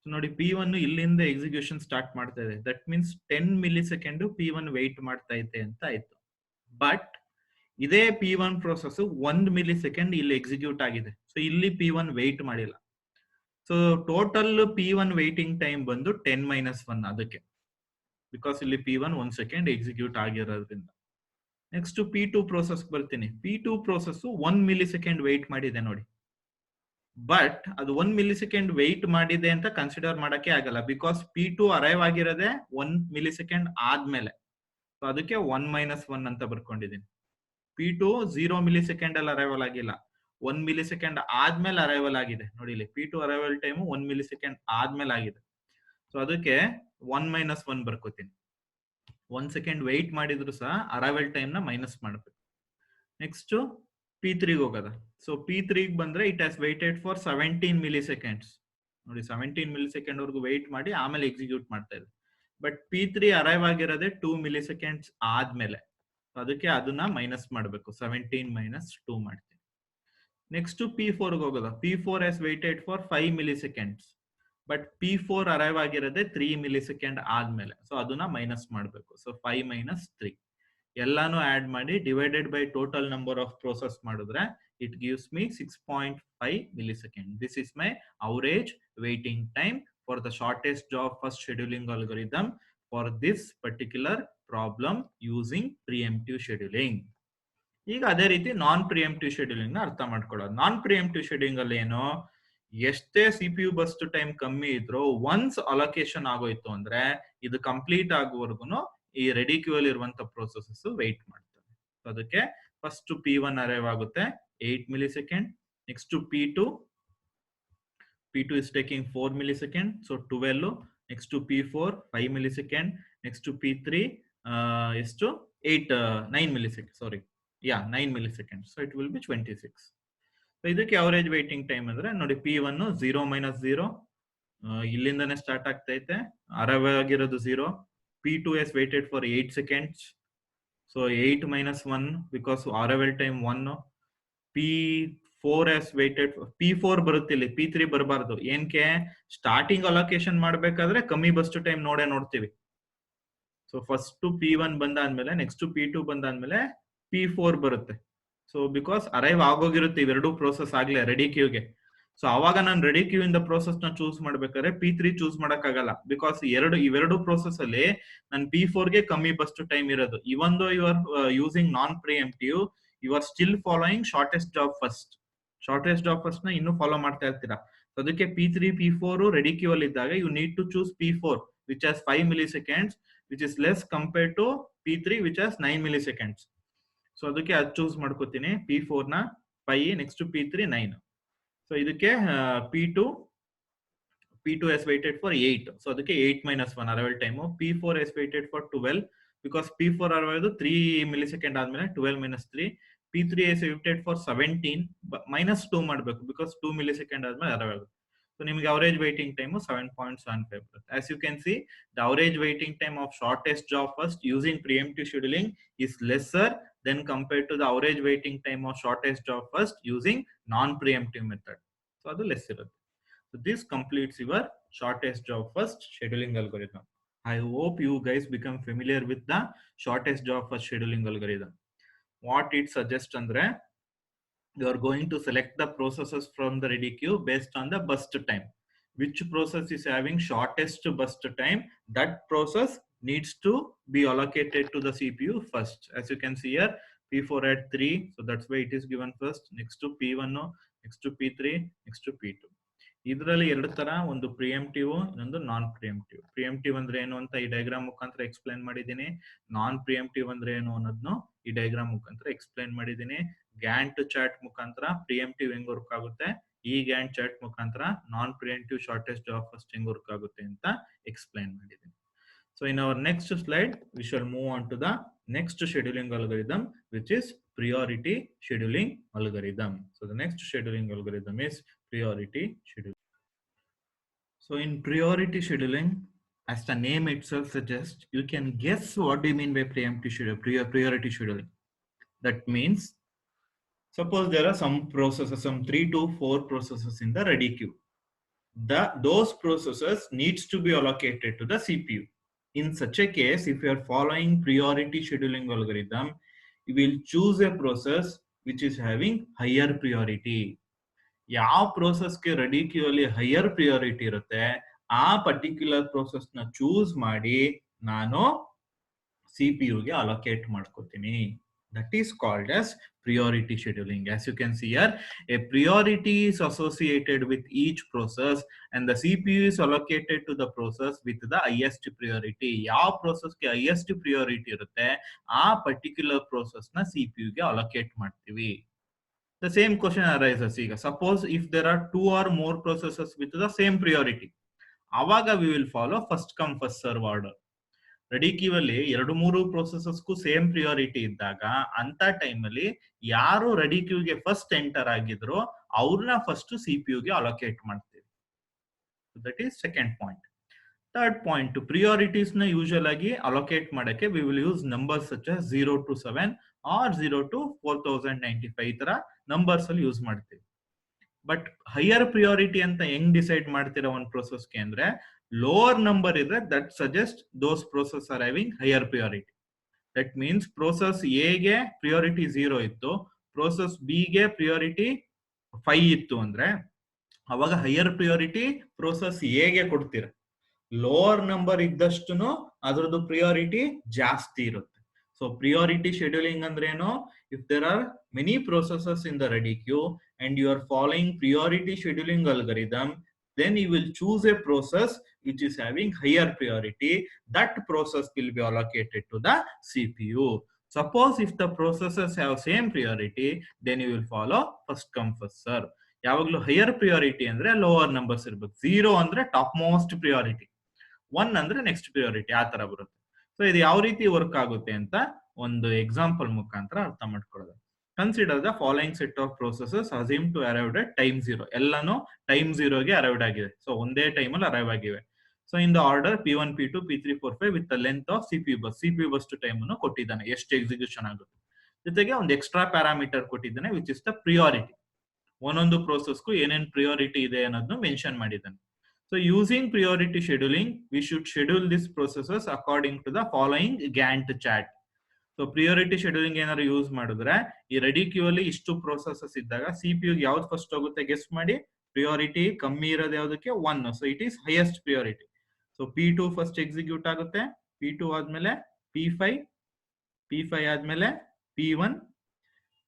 ಸೊ ನೋಡಿ, P1 ಇಲ್ಲಿಂದ ಎಕ್ಸಿಕ್ಯೂಷನ್ ಸ್ಟಾರ್ಟ್ ಮಾಡ್ತಾ ಇದೆ. That means 10 millisecond P1 wait ಮಾಡ್ತಾ ಇದೆ ಅಂತ ಆಯ್ತು. ಬಟ್ ಇದೇ P1 ಪ್ರೋಸೆಸ್ 1 ಮಿಲಿ ಸೆಕೆಂಡ್ ಇಲ್ಲಿ ಎಕ್ಸಿಕ್ಯೂಟ್ ಆಗಿದೆ. ಸೊ ಇಲ್ಲಿ P1 ವೆಯ್ಟ್ ಮಾಡಿಲ್ಲ. So total P1 waiting time ಬಂದು 10 - 1 ಅದಕ್ಕೆ, ಬಿಕಾಸ್ ಇಲ್ಲಿ P1 1 ಸೆಕೆಂಡ್ ಎಕ್ಸಿಕ್ಯೂಟ್ ಆಗಿರೋದ್ರಿಂದ. ನೆಕ್ಸ್ಟ್ P2 ಪ್ರೋಸೆಸ್ ಬರ್ತೀನಿ. P2 process 1 milli second weight ಮಾಡಿದೆ ನೋಡಿ. ಬಟ್ ಅದು 1 ಮಿಲಿ ಸೆಕೆಂಡ್ ವೆಯ್ಟ್ ಮಾಡಿದೆ ಅಂತ ಕನ್ಸಿಡರ್ ಮಾಡಕ್ಕೆ ಆಗಲ್ಲ, ಬಿಕಾಸ್ P2 ಅರೈವ್ ಆಗಿರೋದೇ 1 ಮಿಲಿ ಸೆಕೆಂಡ್ ಆದ್ಮೇಲೆ. ಸೊ ಅದಕ್ಕೆ 1 - 1 ಅಂತ ಬರ್ಕೊಂಡಿದ್ದೀನಿ. P2 0 ಮಿಲಿ ಸೆಕೆಂಡ್ ಅಲ್ಲಿ ಅರೈವಲ್ ಆಗಿಲ್ಲ, 1 ಮಿಲಿ ಸೆಕೆಂಡ್ ಆದ್ಮೇಲೆ ಅರೈವಲ್ ಆಗಿದೆ. ನೋಡಿ ಇಲ್ಲಿ P2 arrival time 1 millisecond ಆದ್ಮೇಲೆ ಆಗಿದೆ. ಸೊ ಅದಕ್ಕೆ 1 - 1 ಬರ್ಕೋತೀನಿ. 1 ಸೆಕೆಂಡ್ ವೆಯ್ಟ್ ಮಾಡಿದ್ರು ಸಹ ಅರೈವಲ್ ಟೈಮ್ ನ ಮೈನಸ್ ಮಾಡ್ಬೇಕು. ನೆಕ್ಸ್ಟ್ P3 ಹೋಗೋದ. ಸೊ P3 ಬಂದ್ರೆ it has weighted for 17 milli seconds. ನೋಡಿ 17 ಮಿಲಿ ಸೆಕೆಂಡ್ ವರ್ಗು ವೆಯ್ಟ್ ಮಾಡಿ ಆಮೇಲೆ ಎಕ್ಸಿಕ್ಯೂಟ್ ಮಾಡ್ತಾ ಇದೆ. ಬಟ್ P3 ಅರೈವ್ ಆಗಿರೋದೇ 2 milliseconds ಆದ್ಮೇಲೆ. ಅದಕ್ಕೆ ಅದನ್ನ ಮೈನಸ್ ಮಾಡಬೇಕು. 17 minus 2 ಮಾಡ್ತೀನಿ. ನೆಕ್ಸ್ಟ್ P4 ಹೋಗೋದ. P4 has waited for 5 milliseconds. But P4 arrive ಆಗಿರೋದೇ 3 millisecond ಆದ್ಮೇಲೆ. ಸೊ ಅದನ್ನ ಮೈನಸ್ ಮಾಡಬೇಕು. ಸೊ 5 minus 3 ಎಲ್ಲಾನು ಆಡ್ ಮಾಡಿ divided by total number of process ಮಾಡಿದ್ರೆ it gives me 6.5 milliseconds. This is my average waiting time for the shortest job first scheduling algorithm for this particular problem using preemptive scheduling. ಈಗ ಅದೇ ರೀತಿ ನಾನ್ preemptive scheduling ನ ಅರ್ಥ ಮಾಡ್ಕೊಳ್ಳೋದು. ನಾನ್ preemptive scheduling ಅಲ್ಲಿ ಏನು, ಎಷ್ಟೇ CPU ಬಸ್ಟ್ ಟೈಮ್ ಕಮ್ಮಿ ಇದ್ರು ಒನ್ಸ್ ಅಲೋಕೇಶನ್ ಆಗೋಯ್ತು ಅಂದ್ರೆ ಇದು ಕಂಪ್ಲೀಟ್ ಆಗುವವರೆಗೂ ಈ ರೆಡಿ ಕ್ಯೂ ಅಲ್ಲಿ ಇರುವಂತ ಪ್ರೋಸೆಸಸ್ ವೆಯ್ಟ್ ಮಾಡ್ತವೆ. ಅದಕ್ಕೆ ಫಸ್ಟ್ P1 ಅರೈವ್ ಆಗುತ್ತೆ 8 milliseconds. Next P2 is taking 4 milliseconds, so 12. Next to P4 5 milliseconds. Next to P3 is to 9 milliseconds. Sorry, yeah, 9 milliseconds. So it will be 26. So ಇದಕ್ಕೆ average waiting time ಅಂದ್ರೆ ನೋಡಿ P1 0 minus 0 ಇಲ್ಲಿಂದಾನೆ start ಆಗ್ತೈತೆ. Arrive ಆಗಿರೋದು 0. P2 has waited for 8 seconds. So 8 minus 1 because arrival time 1. P4 has waited for P4 ಬರುತ್ತೆ ಇಲ್ಲಿ, P3 ಬರಬಾರ್ದು. ಏನಕ್ಕೆ, starting allocation ಮಾಡ್ಬೇಕಾದ್ರೆ ಕಮ್ಮಿ ಬಸ್ಟ್ ಟೈಮ್ ನೋಡ್ತೀವಿ. ಸೊ ಫಸ್ಟ್ P1 ಬಂದಾದ್ಮೇಲೆ ನೆಕ್ಸ್ಟ್ P2 ಬಂದಾದ್ಮೇಲೆ P4 ಬರುತ್ತೆ. ಸೊ ಬಿಕಾಸ್ ಅರೈವ್ ಆಗೋಗಿರುತ್ತೆ ಇವೆರಡು ಪ್ರೋಸೆಸ್ ಆಗ್ಲೇ ರೆಡಿ ಕ್ಯೂಗೆ. ಸೊ ಅವಾಗ ನಾನು ರೆಡಿ ಕ್ಯೂ ಇಂದ ಪ್ರೋಸೆಸ್ ನ ಚೂಸ್ ಮಾಡ್ಬೇಕಾದ್ರೆ P3 ಚೂಸ್ ಮಾಡಕ್ ಆಗಲ್ಲ. ಬಿಕಾಸ್ ಇವೆರಡು ಪ್ರೋಸೆಸ್ ಅಲ್ಲಿ ನನ್ P4 ಗೆ ಕಮ್ಮಿ ಬಸ್ಟ್ ಟೈಮ್ ಇರೋದು. Even though you are using non preemptive, you are still following shortest job first. Shortest job first ನ ಇನ್ನೂ ಫಾಲೋ ಮಾಡ್ತಾ ಇರ್ತೀರಾ. ಅದಕ್ಕೆ P3 P4 ರೆಡಿ ಕ್ಯೂ ಅಲ್ಲಿ ಇದ್ದಾಗ you need to choose P4 which has 5 milliseconds, which is less compared to P3 which has 9 milliseconds. So ಅದಕ್ಕೆ ಅದು choose ಮಾಡ್ಕೋತೀನಿ. P4 ನ 5, ನೆಕ್ಸ್ಟ್ P3 9. ಸೊ ಇದಕ್ಕೆ P2 has waited for 8. So ಅದಕ್ಕೆ 8 minus 1 arrival time. P4 has waited for 12 because P4 arrive 3 milliseconds ಆದ್ಮೇಲೆ 12 minus 3. P3 has waited for 17 minus 2 ಮಾಡಬೇಕು because 2 milliseconds ಆದ್ಮೇಲೆ arrive. So ನಿಮಗೆ average waiting time 7.75 ಬರುತ್ತೆ. As you can see, the average waiting time of shortest job first using preemptive scheduling is lesser than compared to the average waiting time of shortest job first using non-preemptive method. So ಅದು less ಇರುತ್ತೆ. So this completes your shortest job first scheduling algorithm. I hope you guys become familiar with the shortest job first scheduling algorithm. What it suggests andre, you are going to select the processes from the ready queue based on the burst time. Which process is having shortest burst time, that process needs to be allocated to the CPU first. As you can see here, P4 at 3, so that's why it is given first. Next to P1, next to P3, next to P2. ಇದರಲ್ಲಿ ಎರಡು ತರ, ಒಂದು ಪ್ರಿಯಂಪ್ಟಿವ್ ಇನ್ನೊಂದು ನಾನ್ ಪ್ರಿಯಂಪ್ಟಿವ್. ಪ್ರಿಯಂಪ್ಟಿವ್ ಅಂದ್ರೆ ಏನು ಅಂತ ಈ diagram ಮುಖಾಂತರ ಎಕ್ಸ್ಪ್ಲೈನ್ ಮಾಡಿದ್ದೀನಿ. ನಾನ್ ಪ್ರಿಯಂಪ್ಟಿವ್ ಅಂದ್ರೆ ಏನು ಅನ್ನೋದನ್ನು ಈ ಡಯಾಗ್ರಾಮ್ ಮುಖಾಂತರ ಎಕ್ಸ್ಪ್ಲೈನ್ ಮಾಡಿದ್ದೀನಿ. ಗ್ಯಾಂಟ್ ಚಾರ್ಟ್ ಮುಖಾಂತರ ಪ್ರಿಯಂಪ್ಟಿವ್ ಹೆಂಗ್ ವರ್ಕ್ ಆಗುತ್ತೆ, ಈ ಗ್ಯಾಂಟ್ ಚಾರ್ಟ್ ಮುಖಾಂತರ ನಾನ್ ಪ್ರಿಯಂಪ್ಟಿವ್ ಶಾರ್ಟೆಸ್ಟ್ ಜಾಬ್ ಫಸ್ಟ್ ಹೆಂಗ್ ವರ್ಕ್ ಆಗುತ್ತೆ ಅಂತ ಎಕ್ಸ್ಪ್ಲೈನ್ ಮಾಡಿದ್ದೀನಿ. So in our next slide, we shall move on to the next scheduling algorithm, which is priority scheduling algorithm. So the next scheduling algorithm is priority scheduling. So in priority scheduling, as the name itself suggests, you can guess what do you mean by preemptive scheduling, priority scheduling. That means, suppose there are some processes, some 3 to 4 processes in the ready queue. Those processes needs to be allocated to the CPU. In such a case, if you are following priority scheduling algorithm, you will choose a process which is having higher priority. ಯಾವ ಪ್ರೋಸೆಸ್ಗೆ ready queue ಅಲ್ಲಿ higher priority ಇರುತ್ತೆ ಆ particular process ನ choose ಮಾಡಿ ನಾನು CPU ಗೆ allocate ಮಾಡ್ಕೋತೀನಿ. That is called as priority scheduling. As you can see here, a priority is associated with each process and the CPU is allocated to the process with the highest priority. ಯಾವ process ಗೆ highest priority ಇರುತ್ತೆ ಆ particular process ನ CPU ಗೆ allocate ಮಾಡ್ತೀವಿ. The same question arises ಈಗ. Suppose if there are 2 or more processes with the same priority, ಆವಾಗ we will follow first come first serve order. Ready queue ಅಲ್ಲಿ 2-3 ಪ್ರೋಸೆಸಸ್ಗೂ same priority ಇದ್ದಾಗ ಅಂತ time ಅಲ್ಲಿ ಯಾರು ರೆಡಿ ಕ್ಯೂಗೆ ಫಸ್ಟ್ ಎಂಟರ್ ಆಗಿದ್ರು ಅವ್ರನ್ನ ಫಸ್ಟ್ CPU ಗೆ ಅಲೋಕೇಟ್ ಮಾಡ್ತೀವಿ. That is second point. Third point, priorities ನ ಯೂಶುವಲ್ ಆಗಿ ಅಲೋಕೇಟ್ ಮಾಡಕ್ಕೆ we will use numbers such as 0 to 7 or 0 to 4095 ಈ ತರ ನಂಬರ್ಸ್ ಅಲ್ಲಿ ಯೂಸ್ ಮಾಡ್ತೀವಿ. ಬಟ್ ಹೈಯರ್ ಪ್ರಿಯಾರಿಟಿ ಅಂತ ಹೆಂಗ್ ಡಿಸೈಡ್ ಮಾಡ್ತೀರಾ ಒಂದು ಪ್ರೋಸೆಸ್ಗೆ ಅಂದ್ರೆ, ಲೋವರ್ ನಂಬರ್ ಇದ್ರೆ that suggest those process are having higher priority. That means process A ಗೆ ಪ್ರಿಯಾರಿಟಿ 0 ಇತ್ತು, ಪ್ರೋಸೆಸ್ ಬಿ ಗೆ ಪ್ರಿಯಾರಿಟಿ 5 ಇತ್ತು ಅಂದ್ರೆ ಅವಾಗ ಹೈಯರ್ ಪ್ರಿಯಾರಿಟಿ ಪ್ರೋಸೆಸ್ ಎ ಗೆ ಕೊಡ್ತೀರ. ಲೋವರ್ ನಂಬರ್ ಇದ್ದಷ್ಟು ಅದರದ್ದು ಪ್ರಿಯಾರಿಟಿ ಜಾಸ್ತಿ ಇರುತ್ತೆ. ಸೊ ಪ್ರಿಯಾರಿಟಿ ಶೆಡ್ಯೂಲಿಂಗ್ ಅಂದ್ರೆ ಏನು, if there are many processes in the ready queue and you are following priority scheduling algorithm, then you will choose a process which is having higher priority. That process will be allocated to the CPU. Suppose if the processes have same priority, then you will follow first come first serve. ಯಾವಾಗಲೂ higher priority ಅಂದ್ರೆ lower numbers ಇರ್ಬೇಕು. 0 ಅಂದ್ರೆ top most priority, 1 ಅಂದ್ರೆ next priority, ಆ ತರ ಬರುತ್ತೆ. So ಇದು ಯಾವ ರೀತಿ ವರ್ಕ್ ಆಗುತ್ತೆ ಅಂತ ಒಂದು ಎಕ್ಸಾಂಪಲ್ ಮುಖಾಂತರ ಅರ್ಥ ಮಾಡ್ಕೊಳ್ಳೋದು. Consider the following set of processes assumed to arrive at time 0. ಎಲ್ಲಾನು ಟೈಮ್ 0 ಗೆ ಅರೈವ್ಡ್ ಆಗಿದೆ. ಸೊ ಒಂದೇ ಟೈಮ್ ಅಲ್ಲಿ ಅರೈವ್ ಆಗಿವೆ. So in the order P1, P2, P3, 4, 5 with the length of CPU burst. CPU burst time ಅನ್ನು ಕೊಟ್ಟಿದ್ದಾನೆ, ಎಷ್ಟು execution ಆಗುತ್ತೆ. ಜೊತೆಗೆ ಒಂದು ಎಕ್ಸ್ಟ್ರಾ ಪ್ಯಾರಾಮೀಟರ್ ಕೊಟ್ಟಿದ್ದಾನೆ ವಿಚ್ ಇಸ್ ದ ಪ್ರಿಯಾರಿಟಿ. ಒಂದೊಂದು ಪ್ರೋಸೆಸ್ಗೂ ಏನೇನ್ ಪ್ರಿಯಾರಿಟಿ ಇದೆ ಅನ್ನೋದನ್ನು ಮೆನ್ಷನ್ ಮಾಡಿದ್ದಾನೆ. So using priority scheduling we should schedule this processes according to the following Gantt chart. So priority scheduling ಏನಾದ್ರು ಯೂಸ್ ಮಾಡಿದ್ರೆ, ಈ ರೆಡಿ ಕ್ಯೂ ಅಲ್ಲಿ ಇಷ್ಟು ಪ್ರೋಸೆಸಸ್ ಇದ್ದಾಗ CPU ಯಾವ್ದು ಫಸ್ಟ್ ಹೋಗುತ್ತೆ ಗೆಸ್ ಮಾಡಿ. ಪ್ರಿಯಾರಿಟಿ ಕಮ್ಮಿ ಇರೋದು ಯಾವ್ದಕ್ಕೆ? 1. So it is highest priority. So P2 first execute ಆಗುತ್ತೆ, P2 ಆದ್ಮೇಲೆ P5, P5 ಆದ್ಮೇಲೆ P1,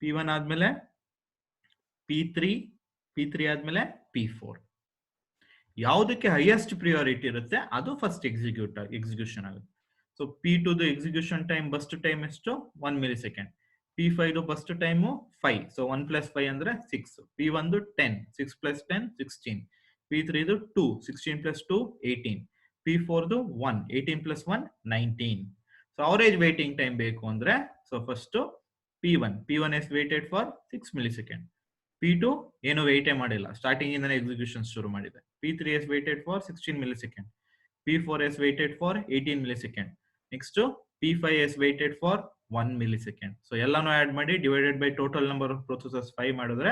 P1 ಆದ್ಮೇಲೆ P3, P3 ಆದ್ಮೇಲೆ P4. ಯಾವುದಕ್ಕೆ ಹೈಯೆಸ್ಟ್ ಪ್ರಿಯಾರಿಟಿ ಇರುತ್ತೆ ಅದು ಫಸ್ಟ್ ಎಕ್ಸಿಕ್ಯೂಷನ್ ಆಗುತ್ತೆ. So P2 execution time burst time ಎಷ್ಟು? 1 millisecond. P5 bust time 5. So 1 + 5 ಅಂದ್ರೆ 6. P1 10, 6 + 10 16. P3 2, 16 + 2 18. P4 1, 18 + 1 19. So average waiting time ಬೇಕು ಅಂದ್ರೆ, so first P1 is waited for 6 millisecond. P2 ಏನು ವೇಟೇ ಮಾಡಿಲ್ಲ, ಸ್ಟಾರ್ಟಿಂಗ್ ಇಂದನೇ ಎಕ್ಸಿಕ್ಯೂಷನ್ ಶುರು ಮಾಡಿದೆ. P3 is waited for 16 millisecond. P4 is waited for 18 millisecond. Next P5 is waited for 1 millisecond. So ಎಲ್ಲಾನು add ಮಾಡಿ divided by total number of processes 5 ಮಾಡಿದ್ರೆ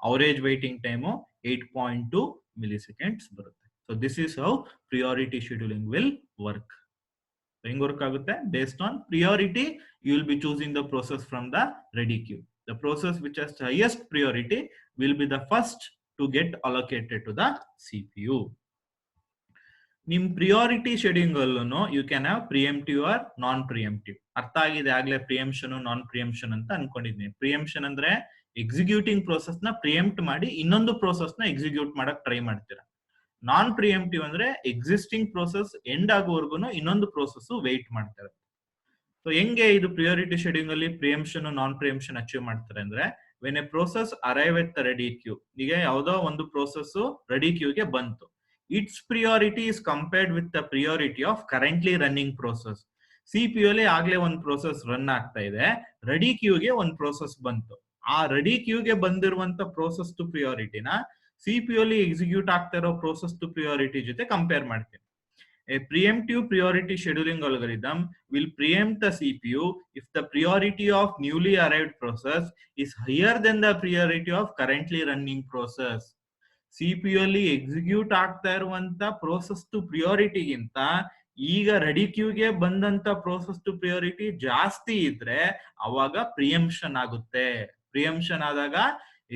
average waiting time 8.2 milliseconds ಬರುತ್ತೆ. So this is how priority scheduling will work. ಹೆಂಗ್ work ಆಗುತ್ತೆ? Based on priority you will be choosing the process from the ready queue. The process which has the highest priority will be the first to get allocated to the CPU. ನಿಮ್ priority scheduling ಅಲ್ಲೂ you can have ಪ್ರಿಯಂಪ್ಟಿವ್ R ನಾನ್ ಪ್ರಿಯಂಪ್ಟಿವ್. ಅರ್ಥ ಆಗಿದೆ ಆಗ್ಲೇ ಪ್ರಿಯಂಪ್ಷನ್ ನಾನ್ ಪ್ರಿಯಂಪ್ಷನ್ ಅಂತ ಅನ್ಕೊಂಡಿದ್ದೀನಿ. ಪ್ರಿಯಂಪ್ಷನ್ ಅಂದ್ರೆ executing process ನ ಪ್ರಿಯಂಪ್ಟ್ ಮಾಡಿ ಇನ್ನೊಂದು ಪ್ರೋಸೆಸ್ ನ ಎಕ್ಸಿಕ್ಯೂಟ್ ಮಾಡಕ್ ಟ್ರೈ ಮಾಡ್ತೀರಾ. ನಾನ್ ಪ್ರಿಯಂಪ್ಟಿವ್ ಅಂದ್ರೆ ಎಕ್ಸಿಸ್ಟಿಂಗ್ ಪ್ರೋಸೆಸ್ ಎಂಡ್ ಆಗೋವರೆಗೂ ಇನ್ನೊಂದು ಪ್ರೋಸೆಸ್ ವೇಟ್ ಮಾಡ್ತಾರೆ. ಸೊ ಹೆಂಗೆ ಇದು ಪ್ರಿಯಾರಿಟಿ ಶೆಡ್ಯೂಲಿಂಗ್ ಅಲ್ಲಿ ಪ್ರಿಯಂಪ್ಷನ್ ನಾನ್ ಪ್ರಿಯಂಪ್ಷನ್ ಅಚೀವ್ ಮಾಡ್ತಾರೆ ಅಂದ್ರೆ, when A process arrive at the ready Q, ಈಗ ಯಾವುದೋ ಒಂದು ಪ್ರೋಸೆಸ್ ರೆಡಿ ಕ್ಯೂಗೆ ಬಂತು, it's priority is compared with the priority of currently running process. CPU ಅಲ್ಲಿ ಆಗ್ಲೇ ಒಂದು ಪ್ರೋಸೆಸ್ ರನ್ ಆಗ್ತಾ ಇದೆ, ರೆಡಿ ಕ್ಯೂಗೆ ಒಂದು ಪ್ರೋಸೆಸ್ ಬಂತು. ಆ ರೆಡಿ ಕ್ಯೂಗೆ ಬಂದಿರುವಂತ ಪ್ರೋಸೆಸ್ ಟು ಪ್ರಿಯಾರಿಟಿನ CPU ಅಲ್ಲಿ ಎಕ್ಸಿಕ್ಯೂಟ್ ಆಗ್ತಾ ಇರೋ ಪ್ರೋಸೆಸ್ ಟು ಪ್ರಿಯಾರಿಟಿ ಜೊತೆ ಕಂಪೇರ್ ಮಾಡ್ತೀನಿ. A preemptive priority scheduling algorithm will preempt the CPU if the priority of newly arrived process is higher than the priority of currently running process. CPU ಅಲ್ಲಿ ಎಕ್ಸಿಕ್ಯೂಟ್ ಆಗ್ತಾ ಇರುವಂತ ಪ್ರೋಸೆಸ್ ಟು ಪ್ರಿಯಾರಿಟಿ ಗಿಂತ ಈಗ ರೆಡಿ ಕ್ಯೂಗೆ ಬಂದಂತ ಪ್ರೋಸೆಸ್ ಟು ಪ್ರಿಯಾರಿಟಿ ಜಾಸ್ತಿ ಇದ್ರೆ ಅವಾಗ ಪ್ರಿಯಂಪ್ಷನ್ ಆಗುತ್ತೆ. ಪ್ರಿಯಂಪ್ಷನ್ ಆದಾಗ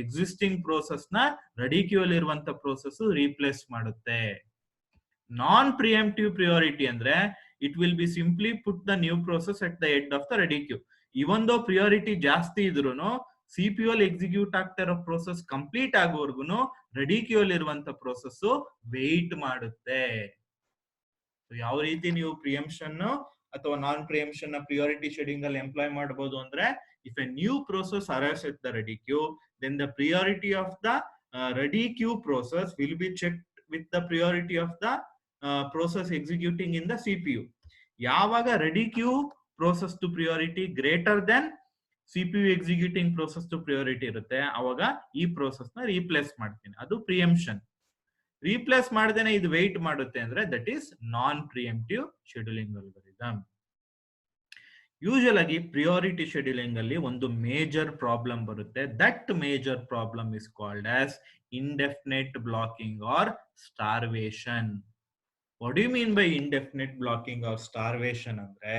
ಎಕ್ಸಿಸ್ಟಿಂಗ್ ಪ್ರೋಸೆಸ್ ನ ರೆಡಿ ಕ್ಯೂ ಅಲ್ಲಿ ಇರುವಂತ ಪ್ರೋಸೆಸ್ ರೀಪ್ಲೇಸ್ ಮಾಡುತ್ತೆ. ನಾನ್ ಪ್ರಿಯಂಪ್ಟಿವ್ ಪ್ರಿಯಾರಿಟಿ ಅಂದ್ರೆ it will be simply put the new process at the end of the ready queue. Even though priority ಜಾಸ್ತಿ ಇದ್ರೂ CPU ಅಲ್ಲಿ ಎಕ್ಸಿಕ್ಯೂಟ್ ಆಗ್ತಾ ಇರೋ ಪ್ರೋಸೆಸ್ ಕಂಪ್ಲೀಟ್ ಆಗೋವರೆಗೂ ರೆಡಿ ಕ್ಯೂ ಅಲ್ಲಿ ಇರುವಂತ ಪ್ರೋಸೆಸ್ ವೇಟ್ ಮಾಡುತ್ತೆ. ಯಾವ ರೀತಿ ನೀವು ಪ್ರಿಯಂಪ್ಷನ್ ಅಥವಾ ನಾನ್ ಪ್ರಿಯಂಪ್ಷನ್ ನ ಪ್ರಿಯಾರಿಟಿ ಶೆಡ್ಯೂಲಿಂಗ್ ಅಲ್ಲಿ ಎಂಪ್ಲಾಯ್ ಮಾಡಬಹುದು ಅಂದ್ರೆ, if a new process arrives at the ready queue, then the priority of the ready queue process will be checked with the priority of the process executing in the CPU. ಯಾವಾಗ ready queue process ಟು priority greater than CPU executing process ಟು priority ಇರುತ್ತೆ, ಅವಾಗ ಈ process ನ replace ಮಾಡ್ತೀನಿ. ಅದು ಪ್ರಿಯಂಪ್ಷನ್. Replace ಮಾಡದೇನೆ ಇದು ವೆಯ್ಟ್ ಮಾಡುತ್ತೆ ಅಂದ್ರೆ that is non preemptive scheduling algorithm. Usually ಆಗಿ ಪ್ರಿಯಾರಿಟಿ ಶೆಡ್ಯೂಲಿಂಗ್ ಅಲ್ಲಿ ಒಂದು ಮೇಜರ್ ಪ್ರಾಬ್ಲಮ್ ಬರುತ್ತೆ. That major problem is called as indefinite blocking or starvation. What you mean by indefinite blocking or starvation ಅಂದ್ರೆ,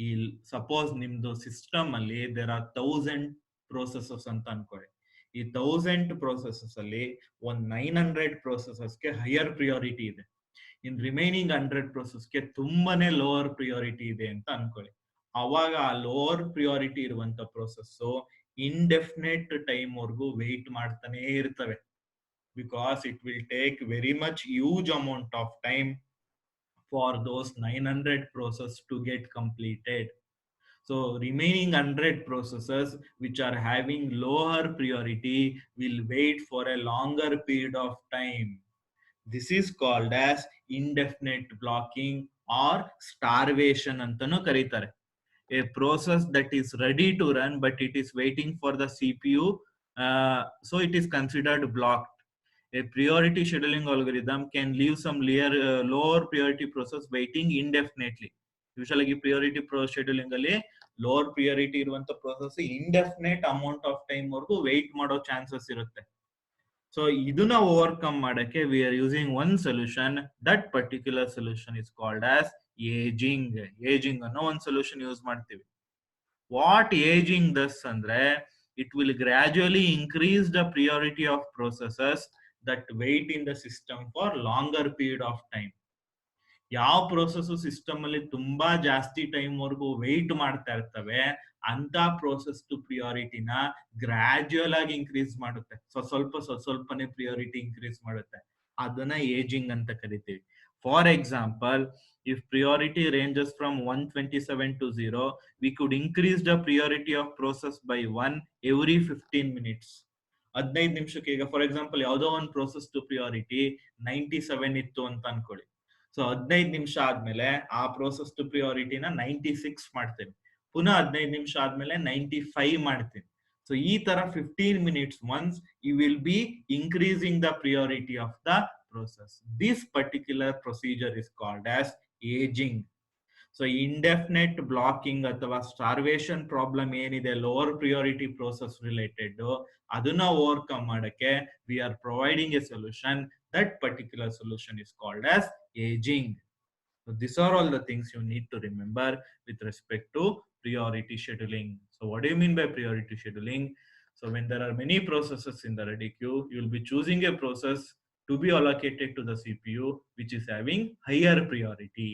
ಈ suppose ನಿಮ್ದು system ಅಲ್ಲಿ there are 1000 processes ಅಂತ ಅನ್ಕೊಳ್ಳಿ. ಈ 1000 ಪ್ರೋಸೆಸಸ್ ಅಲ್ಲಿ ಒಂದ್ 900 ಪ್ರೋಸೆಸಸ್ಗೆ ಹೈಯರ್ ಪ್ರಿಯಾರಿಟಿ ಇದೆ, ಇನ್ ರಿಮೈನಿಂಗ್ 100 ಪ್ರೋಸೆಸ್ಗೆ ತುಂಬಾನೇ ಲೋವರ್ ಪ್ರಿಯಾರಿಟಿ ಇದೆ ಅಂತ ಅನ್ಕೊಳ್ಳಿ. ಅವಾಗ ಆ ಲೋವರ್ ಪ್ರಿಯಾರಿಟಿ ಇರುವಂತ ಪ್ರೋಸೆಸ್ ಇಂಡೆಫಿನೆಟ್ ಟೈಮ್ ವರ್ಗೂ ವೆಯ್ಟ್ ಮಾಡ್ತಾನೆ ಇರ್ತವೆ, because it will take very much huge amount of time for those 900 processes to get completed. So remaining 100 processes which are having lower priority will wait for a longer period of time. This is called as indefinite blocking or starvation antanu karitare. A process that is ready to run but it is waiting for the CPU, so it is considered blocked. A priority scheduling algorithm can leave some lower priority process waiting indefinitely. Usually priority scheduling alli lower priority iruvanta process indefinite amount of time vargu wait mado chances irutte. So iduna overcome madake we are using one solution. That particular solution is called as aging. Aging anno one solution use ಮಾಡ್ತೀವಿ. What aging does andre, it will gradually increase the priority of processes that wait in the system for longer period of time. ಯಾವ process system ಅಲ್ಲಿ ತುಂಬಾ ಜಾಸ್ತಿ time ವರ್ಗೂ weight ಮಾಡ್ತಾ ಇರ್ತವೆ ಅಂತ process to ಪ್ರಿಯಾರಿಟಿನ gradual ಆಗಿ increase ಮಾಡುತ್ತೆ. ಸ್ವಲ್ಪನೇ ಪ್ರಿಯಾರಿಟಿ ಇನ್ಕ್ರೀಸ್ ಮಾಡುತ್ತೆ. ಅದನ್ನ ಏಜಿಂಗ್ ಅಂತ ಕರಿತೀವಿ. For example, if priority ranges from 127 to 0, we could increase the priority of process by 1 every 15 minutes. 15 ನಿಮಿಷಕ್ಕೆ ಈಗ ಫಾರ್ ಎಕ್ಸಾಂಪಲ್ ಯಾವುದೋ ಒಂದು ಪ್ರೋಸೆಸ್ ಟು ಪ್ರಿಯಾರಿಟಿ 97 ಇತ್ತು ಅಂತ ಅನ್ಕೊಳ್ಳಿ. ಸೊ 15 ನಿಮಿಷ ಆದ್ಮೇಲೆ ಆ ಪ್ರೋಸೆಸ್ ಟು ಪ್ರಿಯಾರಿಟಿನ 96 ಮಾಡ್ತೇನೆ, ಪುನಃ 15 ನಿಮಿಷ ಆದ್ಮೇಲೆ 95 ಮಾಡ್ತೀನಿ. ಸೊ ಈ ತರ 15 minutes once you will be increasing the priority of the process. This particular procedure is called as aging. So indefinite blocking ಅಥವಾ starvation problem ಏನಿದೆ lower priority process related, ಅದನ್ನ overcome ಮಾಡಕ್ಕೆ we are providing a solution. That particular solution is called as aging. So these are all the things you need to remember with respect to priority scheduling. So what do you mean by priority scheduling? So when there are many processes in the ready queue, you will be choosing a process to be allocated to the CPU which is having higher priority.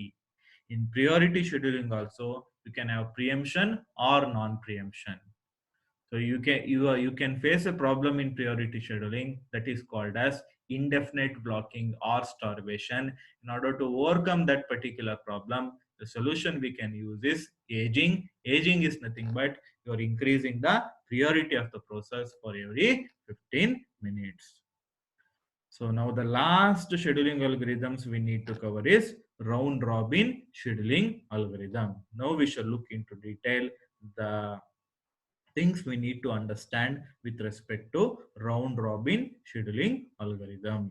In priority scheduling also, you can have preemption or non-preemption. So you can face a problem in priority scheduling that is called as indefinite blocking or starvation. In order to overcome that particular problem, the solution we can use is aging. Aging is nothing but you are increasing the priority of the process for every 15 minutes. So now the last scheduling algorithms we need to cover is round robin scheduling algorithm. Now we shall look into detail the things we need to understand with respect to round robin scheduling algorithm.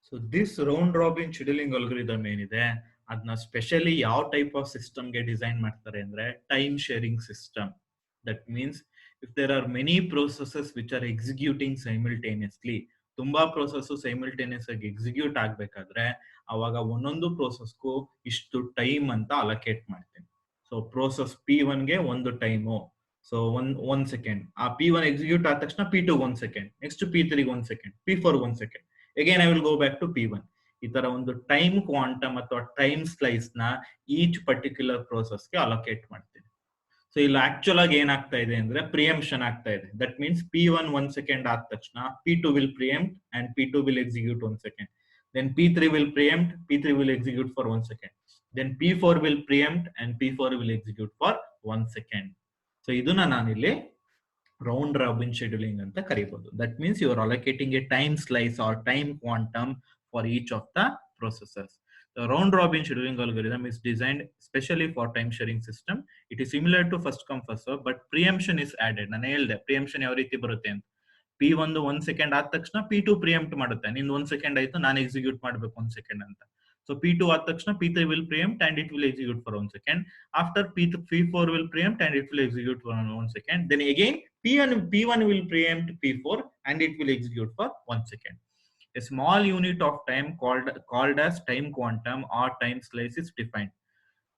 So this round robin scheduling algorithm ಏನಿದೆ ಅದನ್ನ specially ಯಾವ type of ಸಿಸ್ಟಮ್ಗೆ design ಮಾಡ್ತಾರೆ ಅಂದ್ರೆ time sharing system. That means if there are many processes which are executing simultaneously, ತುಂಬಾ process simultaneous ಆಗಿ execute ಆಗ್ಬೇಕಾದ್ರೆ ಅವಾಗ ಒಂದೊಂದು ಪ್ರೋಸೆಸ್ಗೂ ಇಷ್ಟು ಟೈಮ್ ಅಂತ ಅಲೋಕೇಟ್ ಮಾಡ್ತೀನಿ. ಸೊ ಪ್ರೋಸೆಸ್ P1 ಗೆ ಒಂದು ಟೈಮು, ಸೊ ಒನ್ ಸೆಕೆಂಡ್. ಆ P1 ಎಕ್ಸಿಕ್ಯೂಟ್ ಆದ ತಕ್ಷಣ P2 1 second, next P3 1 second, P4 1 second, again I will go back to P1. ಈ ತರ ಒಂದು ಟೈಮ್ ಕ್ವಾಂಟಮ್ ಅಥವಾ ಟೈಮ್ ಸ್ಲೈಸ್ ನ ಈಚ್ ಪರ್ಟಿಕ್ಯುಲರ್ ಪ್ರೋಸೆಸ್ಗೆ ಅಲೋಕೇಟ್ ಮಾಡ್ತೀನಿ. ಸೊ ಇಲ್ಲಿ ಆಕ್ಚುಲ್ ಆಗಿ ಏನಾಗ್ತಾ ಇದೆ ಅಂದ್ರೆ ಪ್ರಿಯಂಪ್ಷನ್ ಆಗ್ತಾ ಇದೆ. ದಟ್ ಮೀನ್ಸ್ P1 1 ಸೆಕೆಂಡ್ ಆದ ತಕ್ಷಣ P2 will preempt and P2 will execute 1 second. Then P3 will preempt, P3 will execute for 1 second. Then P4 will preempt and P4 will execute for 1 second. So ಇದನ್ನ ನಾನಿಲ್ಲಿ round robin scheduling ಅಂತ ಕರೀಬಹುದು. That means you are allocating a time slice or time quantum for each of the processes. The round robin scheduling algorithm is designed specially for time sharing system. It is similar to first come first serve, but preemption is added. ನಾನು ಹೇಳಿದೆ preemption ಯಾವ ರೀತಿ ಬರುತ್ತೆ ಅಂತ. P1 1 second ಆದ ತಕ್ಷಣ P2 ಪ್ರಿಯಂಪ್ಟ್ ಮಾಡುತ್ತೆ. ನಿಂದು 1 ಸೆಕೆಂಡ್ ಆಯ್ತು, ನಾನು ಎಕ್ಸಿಕ್ಯೂಟ್ ಮಾಡಬೇಕು 1 ಸೆಕೆಂಡ್ ಅಂತ. So P2 ಆದ ತಕ್ಷಣ P3 will preempt and it will execute for 1 second. After P4 will preempt and it will execute for 1 second. Then again P1 will preempt P4 and it will execute for 1 second. A small unit of time called as time quantum or time slice is defined.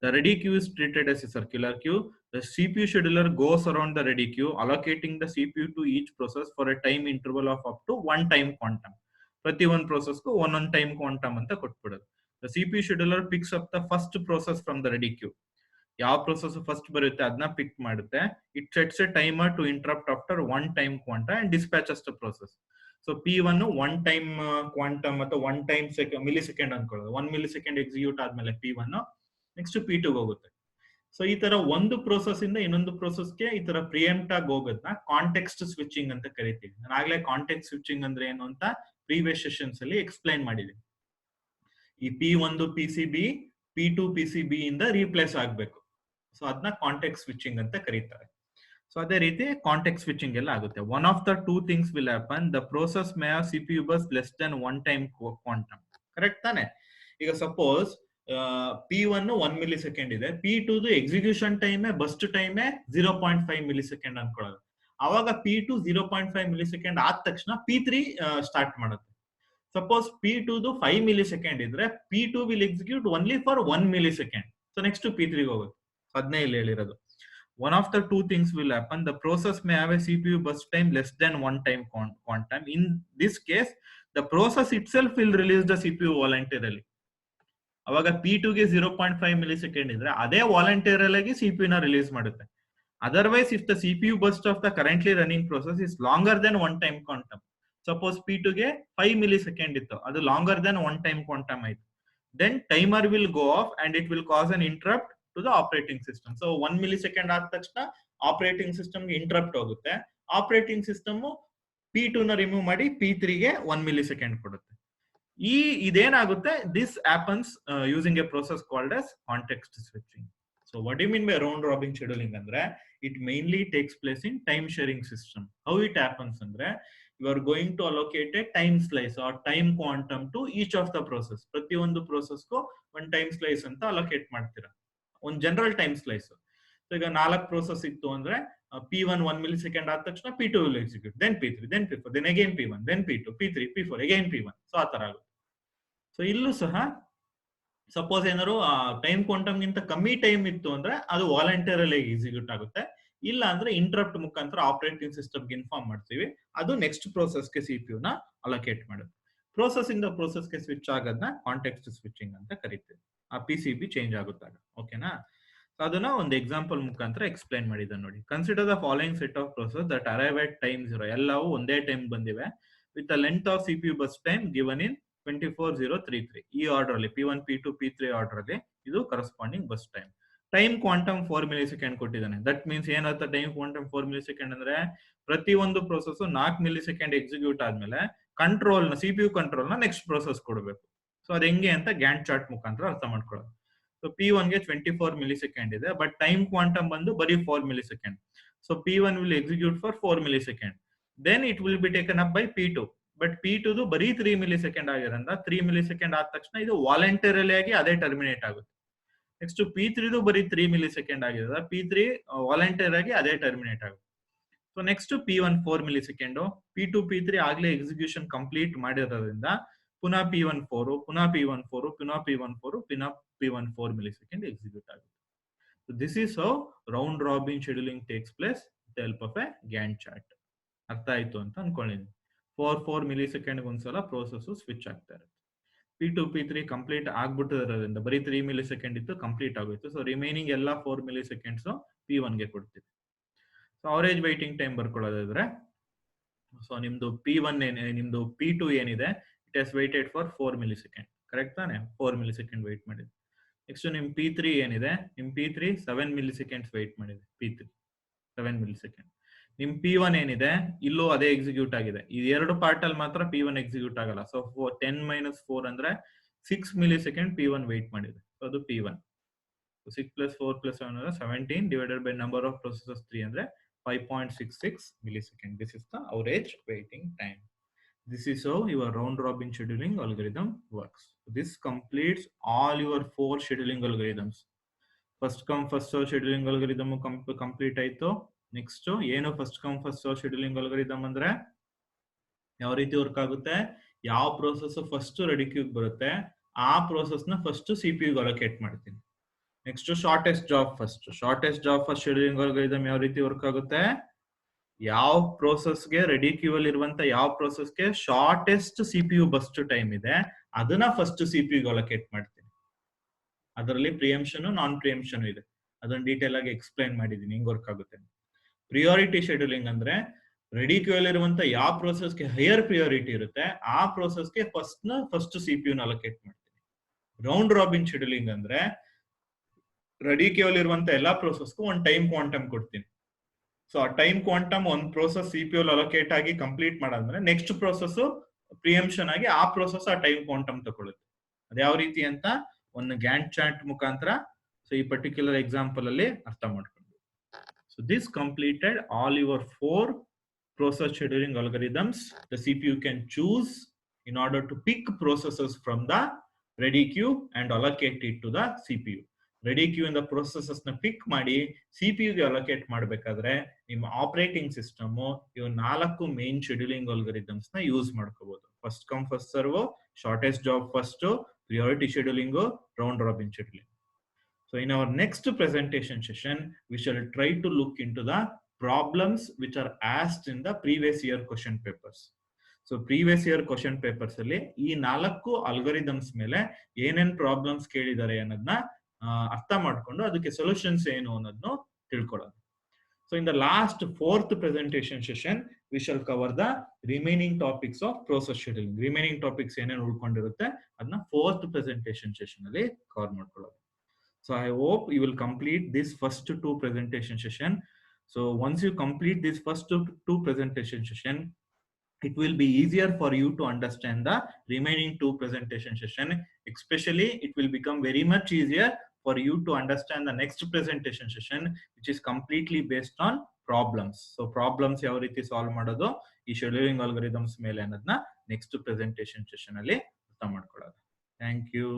The ready queue is treated as a circular queue. The CPU scheduler goes around the ready queue, allocating the CPU to each process for a time interval of up to 1 time quantum. ಪ್ರತಿ ಒಂದು process ಗೂ 1 time quantum ಅಂತ ಕೊಟ್ಬಿಡೋದು. The CPU scheduler picks up the first process from the ready queue. ಯಾವ process first ಬರುತ್ತೆ ಅದನ್ನ ಪಿಕ್ ಮಾಡುತ್ತೆ. It sets a timer to interrupt after 1 time quantum and dispatches the process. So P1 1 time quantum ಅಥವಾ 1 time millisecond ಅನ್ಕೊಳ್ಳೋದು. 1 millisecond execute ಆದ್ಮೇಲೆ P1 next P2 ಹೋಗುತ್ತೆ. So ಈ ತರ ಒಂದು ಪ್ರೋಸೆಸ್ ಇಂದ ಇನ್ನೊಂದು ಪ್ರೋಸೆಸ್ಗೆ ಈ ತರ ಪ್ರಿಯಂಪ್ಟ್ ಆಗಿ ಹೋಗೋದನ್ನ ಕಾಂಟೆಕ್ಸ್ಟ್ ಸ್ವಿಚಿಂಗ್ ಅಂತ ಕರಿತೀವಿ. ನಾನು ಆಗ್ಲೇ ಕಾಂಟೆಕ್ಸ್ಟ್ ಸ್ವಿಚಿಂಗ್ ಅಂದ್ರೆ ಏನು ಅಂತ ಪ್ರೀವಿಯಸ್ ಸೆಷನ್ಸ್ ಅಲ್ಲಿ ಎಕ್ಸ್ಪ್ಲೈನ್ ಮಾಡಿದ್ದೀನಿ. ಈ P1 PCB P2 PCB ಇಂದ ರೀಪ್ಲೇಸ್ ಆಗ್ಬೇಕು. ಸೊ ಅದನ್ನ ಕಾಂಟೆಕ್ಸ್ಟ್ ಸ್ವಿಚಿಂಗ್ ಅಂತ ಕರೀತಾರೆ. ಸೊ ಅದೇ ರೀತಿ ಕಾಂಟೆಕ್ಸ್ಟ್ ಸ್ವಿಚಿಂಗ್ ಎಲ್ಲ ಆಗುತ್ತೆ. One of the two things will happen. The process may have CPU burst less than 1 time quantum. Correct ತಾನೆ? ಈಗ ಸಪೋಸ್ P1 1 millisecond ಇದೆ, P2 execution time burst time 0.5 millisecond ಅನ್ಕೊಳ್ಳೋದು. ಅವಾಗ P2 0.5 millisecond ಆದ ತಕ್ಷಣ P3 start ಮಾಡುತ್ತೆ. Suppose P2 5 millisecond ಇದ್ರೆ P2 will execute only for 1 millisecond. So next P3 ಹೋಗುತ್ತೆ. ಅದನ್ನೇ ಇಲ್ಲಿ ಹೇಳಿರೋದು. One of the two things will happen. The process may have a CPU burst time less than 1 time quantum. In this case, the process itself will release the CPU voluntarily. ಅವಾಗ P2 ಗೆ 0.5 millisecond ಇದ್ರೆ ಅದೇ ವಾಲಂಟರಿಯಲ್ ಆಗಿ CPU ನ release ಮಾಡುತ್ತೆ. Otherwise, if the CPU burst of the currently running process is longer than 1 time quantum, suppose P2 ಗೆ 5 millisecond ಇತ್ತು, ಅದು longer than 1 time quantum ಆಯ್ತು, then timer will go off and it will cause an interrupt to the operating system. So 1 millisecond ಆದ ತಕ್ಷಣ operating system ಗೆ interrupt ಹೋಗುತ್ತೆ. Operating system P2 ನ remove ಮಾಡಿ P3 ಗೆ 1 millisecond ಕೊಡುತ್ತೆ. ಇದೇನಾಗುತ್ತೆ, this happens using a process called as context switching. So what do you mean by round robin scheduling ಅಂದ್ರೆ it mainly takes place in time sharing system. How it happens ಅಂದ್ರೆ you are going to allocate a time slice or time quantum to each of the process. ಪ್ರತಿ ಒಂದು process ಗೂ ಒಂದು time slice ಅಂತ allocate ಮಾಡ್ತೀರಾ, ಒಂದು general time slice. So ಈಗ 4 process ಇತ್ತು ಅಂದ್ರೆ P1 1 millisecond ಆದ ತಕ್ಷಣ P2 will execute, then P3, then P4, then again P1, then P2, P3, P4, again P1. So ಆ ತರ ಆಗುತ್ತೆ. ಸೊ ಇಲ್ಲೂ ಸಹ ಸಪೋಸ್ ಏನಾದ್ರು ಟೈಮ್ ಕ್ವಾಂಟಮ್ ಗಿಂತ ಕಮ್ಮಿ ಟೈಮ್ ಇತ್ತು ಅಂದ್ರೆ ಅದು ವಾಲಂಟರಿಯಲ್ ಆಗಿ ಎಕ್ಸಿಕ್ಯೂಟ್ ಆಗುತ್ತೆ. ಇಲ್ಲ ಅಂದ್ರೆ ಇಂಟರಪ್ಟ್ ಮುಖಾಂತರ ಆಪರೇಟಿಂಗ್ ಸಿಸ್ಟಮ್ಗೆ ಇನ್ಫಾರ್ಮ್ ಮಾಡ್ತೀವಿ, ಅದು ನೆಕ್ಸ್ಟ್ ಪ್ರೋಸೆಸ್ಗೆ CPU ನ ಅಲೋಕೇಟ್ ಮಾಡುತ್ತೆ. ಪ್ರೋಸೆಸ್ ಇಂದ ಪ್ರೋಸೆಸ್ಗೆ ಸ್ವಿಚ್ ಆಗೋದನ್ನ ಕಾಂಟೆಕ್ಸ್ಟ್ ಸ್ವಿಚಿಂಗ್ ಅಂತ ಕರಿತೀವಿ. ಆ PCB ಚೇಂಜ್ ಆಗುತ್ತಾಗ. ಓಕೆನಾ? ಅದನ್ನ ಒಂದು ಎಕ್ಸಾಂಪಲ್ ಮುಖಾಂತರ ಎಕ್ಸ್ಪ್ಲೈನ್ ಮಾಡಿದ್ದಾನೆ ನೋಡಿ. Consider the following set of process that arrive at time 0. ಎಲ್ಲವೂ ಒಂದೇ ಟೈಮ್ ಬಂದಿವೆ with the length of CPU burst time given ಇನ್ 24033. ಈ ಆರ್ಡರ್ ಅಲ್ಲಿ P1 P2 P3 ಆರ್ಡರ್ ಅಲ್ಲಿ ಇದು corresponding bus time. Time quantum 4 millisecond ಕೊಟ್ಟಿದ್ದಾನೆ. ದಟ್ ಮೀನ್ಸ್ ಏನರ್ಥ time quantum 4 millisecond ಅಂದ್ರೆ ಪ್ರತಿ ಒಂದು ಪ್ರೋಸೆಸ್ 4 millisecond ಎಕ್ಸಿಕ್ಯೂಟ್ ಆದ್ಮೇಲೆ ಕಂಟ್ರೋಲ್ ನ CPU ಕಂಟ್ರೋಲ್ ನ ನೆಕ್ಸ್ಟ್ ಪ್ರೋಸೆಸ್ ಕೊಡಬೇಕು. ಸೊ ಅದು ಹೆಂಗೆ ಅಂತ ಗ್ಯಾಂಟ್ ಚಾರ್ಟ್ ಮುಖಾಂತರ ಅರ್ಥ ಮಾಡ್ಕೊಳ್ಳೋದು. ಸೊ P1 ಗೆ 24 millisecond ಇದೆ, ಬಟ್ ಟೈಮ್ ಕ್ವಾಂಟಮ್ ಬಂದು ಬರೀ 4 millisecond. So P1 will execute for 4 millisecond. Then it will be taken up by P2. But P2 ಬರೀ 3 millisecond ಆಗಿರೋದ್ರಿಂದ 3 millisecond ಆದ ತಕ್ಷಣ ಇದು ವಾಲಂಟರಿಯಲ್ ಆಗಿ ಅದೇ ಟರ್ಮಿನೇಟ್ ಆಗುತ್ತೆ. ನೆಕ್ಸ್ಟ್ P3 ಬರೀ 3 millisecond ಆಗಿದೆ, P3 ವಾಲಂಟರಿ ಆಗಿ ಅದೇ ಟರ್ಮಿನೇಟ್ ಆಗುತ್ತೆ. So next P1 4 millisecond, P2 P3 ಆಗ್ಲೇ ಎಕ್ಸಿಕ್ಯೂಷನ್ ಕಂಪ್ಲೀಟ್ ಮಾಡಿರೋದ್ರಿಂದ ಪುನಃ P1 4, ಪುನಃ P1 4, ಪುನಃ P1 4, ಪುನಃ P1 4 millisecond ಎಕ್ಸಿಕ್ಯೂಟ್ ಆಗುತ್ತೆ. So this is how round robin scheduling takes place with the help of a Gantt chart. ಅರ್ಥ ಆಯ್ತು ಅಂತ ಅನ್ಕೊಂಡಿದ್ದೀನಿ. 4 millisecond ಒಂದ್ಸಲ ಪ್ರೋಸೆಸ್ ಸ್ವಿಚ್ ಆಗ್ತಾ ಇರುತ್ತೆ. P2 P3 ಕಂಪ್ಲೀಟ್ ಆಗ್ಬಿಟ್ಟಿರೋದ್ರಿಂದ ಬರೀ 3 millisecond ಇತ್ತು, ಕಂಪ್ಲೀಟ್ ಆಗೋಯ್ತು. ಸೊ ರಿಮೈನಿಂಗ್ ಎಲ್ಲ 4 milliseconds P1 ಗೆ ಕೊಡ್ತೀವಿ. ಸೊ ಅವರೇಜ್ ವೈಟಿಂಗ್ ಟೈಮ್ ಬರ್ಕೊಳ್ಳೋದಾದ್ರೆ, ಸೊ ನಿಮ್ದು P1 ನಿಮ್ದು P2 ಏನಿದೆ, it has waited for 4 millisecond. Correct ತಾನೆ? 4 millisecond ವೈಟ್ ಮಾಡಿದೆ. ನೆಕ್ಸ್ಟ್ ನಿಮ್ P3 ಏನಿದೆ, ನಿಮ್ P3 7 milliseconds ವೈಟ್ ಮಾಡಿದೆ. P3 7 millisecond. ನಿಮ್ P1 ಏನಿದೆ, ಇಲ್ಲೂ ಅದೇ ಎಕ್ಸಿಕ್ಯೂಟ್ ಆಗಿದೆ. ಈ ಎರಡು ಪಾರ್ಟ್ ಅಲ್ಲಿ ಮಾತ್ರ P1 ಎಕ್ಸಿಕ್ಯೂಟ್ ಆಗಲ್ಲ. ಸೊ 10 - 4 ಅಂದ್ರೆ 6 millisecond P1 ವೈಟ್ ಮಾಡಿದೆ. ಸೊ ಅದು P1. 6 + 4 + 7 ಅಂದ್ರೆ 17 divided by number of processors 3 ಅಂದ್ರೆ 5.66 millisecond. This is the average waiting time. This is how your round robin scheduling algorithm works. This completes all your 4 scheduling algorithms. First come first serve scheduling algorithm complete ಆಯ್ತು. Next ಏನು first come first serve scheduling algorithm ಅಂದ್ರೆ ಯಾವ ರೀತಿ work ಆಗುತ್ತೆ, ಯಾವ process first ready ಕ್ಯೂಗ್ ಬರುತ್ತೆ ಆ process ನ ಫಸ್ಟ್ ಸಿಪಿಯು ಅಲೋಕೇಟ್ ಮಾಡ್ತೀನಿ. Next shortest job first scheduling algorithm ಯಾವ ರೀತಿ ವರ್ಕ್ ಆಗುತ್ತೆ, ಯಾವ ಪ್ರೋಸೆಸ್ಗೆ ರೆಡಿ ಕ್ಯೂ ಅಲ್ಲಿ ಇರುವಂತ ಯಾವ ಪ್ರೋಸೆಸ್ಗೆ ಶಾರ್ಟೆಸ್ಟ್ ಸಿಪಿಯು ಬಸ್ಟ್ ಟೈಮ್ ಇದೆ ಅದನ್ನ ಫಸ್ಟ್ ಸಿಪಿಯು ಅಲೋಕೇಟ್ ಮಾಡ್ತೀನಿ. ಅದರಲ್ಲಿ ಪ್ರಿಯಂಪ್ಷನ್ ನಾನ್ ಪ್ರಿಯಂಪ್ಷನ್ ಇದೆ, ಅದನ್ನ ಡೀಟೇಲ್ ಆಗಿ ಎಕ್ಸ್ಪ್ಲೈನ್ ಮಾಡಿದೀನಿ ಹೆಂಗ್ ವರ್ಕ್ ಆಗುತ್ತೆ. ಪ್ರಿಯಾರಿಟಿ ಶೆಡ್ಯೂಲಿಂಗ್ ಅಂದ್ರೆ ರೆಡಿ ಕ್ಯೂ ಅಲ್ಲಿ ಇರುವಂತ ಯಾವ ಪ್ರೋಸೆಸ್ಗೆ ಹೈಯರ್ ಪ್ರಿಯಾರಿಟಿ ಇರುತ್ತೆ ಆ ಪ್ರೋಸೆಸ್ಗೆ ಫಸ್ಟ್ ಸಿಪಿಯು ಅಲೋಕೇಟ್ ಮಾಡ್ತೀನಿ. ರೌಂಡ್ ರಾಬಿನ್ ಶೆಡ್ಯೂಲಿಂಗ್ ಅಂದ್ರೆ ರೆಡಿ ಕ್ಯೂ ಅಲ್ಲಿ ಇರುವಂತ ಎಲ್ಲಾ ಪ್ರೋಸೆಸ್ಗೂ ಒಂದು ಟೈಮ್ ಕ್ವಾಂಟಮ್ ಕೊಡ್ತೀನಿ. ಸೊ ಆ ಟೈಮ್ ಕ್ವಾಂಟಮ್ ಒಂದು ಪ್ರೋಸೆಸ್ ಸಿಪಿಯು ಅಲೋಕೇಟ್ ಆಗಿ ಕಂಪ್ಲೀಟ್ ಮಾಡಾದ್ಮೇಲೆ ನೆಕ್ಸ್ಟ್ ಪ್ರೋಸೆಸ್ ಪ್ರಿಯಂಪ್ಷನ್ ಆಗಿ ಆ ಪ್ರೋಸೆಸ್ ಆ ಟೈಮ್ ಕ್ವಾಂಟಮ್ ತಗೊಳುತ್ತೆ. ಅದ್ಯಾವ ರೀತಿ ಅಂತ ಒಂದು ಗ್ಯಾಂಟ್ ಚಾರ್ಟ್ ಮುಖಾಂತರ ಸೊ ಈ ಪರ್ಟಿಕ್ಯುಲರ್ ಎಕ್ಸಾಂಪಲ್ ಅಲ್ಲಿ ಅರ್ಥ ಮಾಡ್ಕೊಂಡು. So this completed all your 4 process scheduling algorithms. The CPU can choose in order to pick processes from the ready queue and allocate it to the CPU. Ready queue in the processes na pick ಮಾಡಿ CPU ಗೆ allocate ಮಾಡಬೇಕಾದ್ರೆ ನಿಮ್ಮ operating system ಇವು 4 main scheduling algorithms ನ use ಮಾಡ್ಕೋಬಹುದು. First come first serve, shortest job first, priority scheduling, round robin scheduling. So in our next presentation session, we shall try to look into the problems which are asked in the previous year question papers. So previous year question papers ಅಲ್ಲಿ ಈ 4 algorithms ಮೇಲೆ ಏನೇನ್ problems ಕೇಳಿದ್ದಾರೆ ಅನ್ನೋದನ್ನ ಅರ್ಥ ಮಾಡ್ಕೊಂಡು ಅದಕ್ಕೆ solutions ಏನು ಅನ್ನೋದನ್ನು ತಿಳ್ಕೊಳ್ಳೋಣ. So in the last 4th presentation session, we shall cover the remaining topics of process scheduling. Remaining topics ಏನೇನು ಉಳ್ಕೊಂಡಿರುತ್ತೆ ಅದನ್ನ 4th presentation session ಅಲ್ಲಿ ಕವರ್ ಮಾಡ್ಕೊಳ್ಳೋಣ. So I hope you will complete this first 2 presentation session. So once you complete this first two presentation session, it will be easier for you to understand the remaining 2 presentation session. Especially it will become very much easier for you to understand the next presentation session, which is completely based on problems. So problems ಯಾವ ರೀತಿ solve ಮಾಡೋದು ಈ scheduling algorithms ಮೇಲೆ ಅನ್ನೋದನ್ನ next presentation session ಅಲ್ಲಿ ಅರ್ಥ ಮಾಡ್ಕೊಳ್ಳೋದು. Thank you.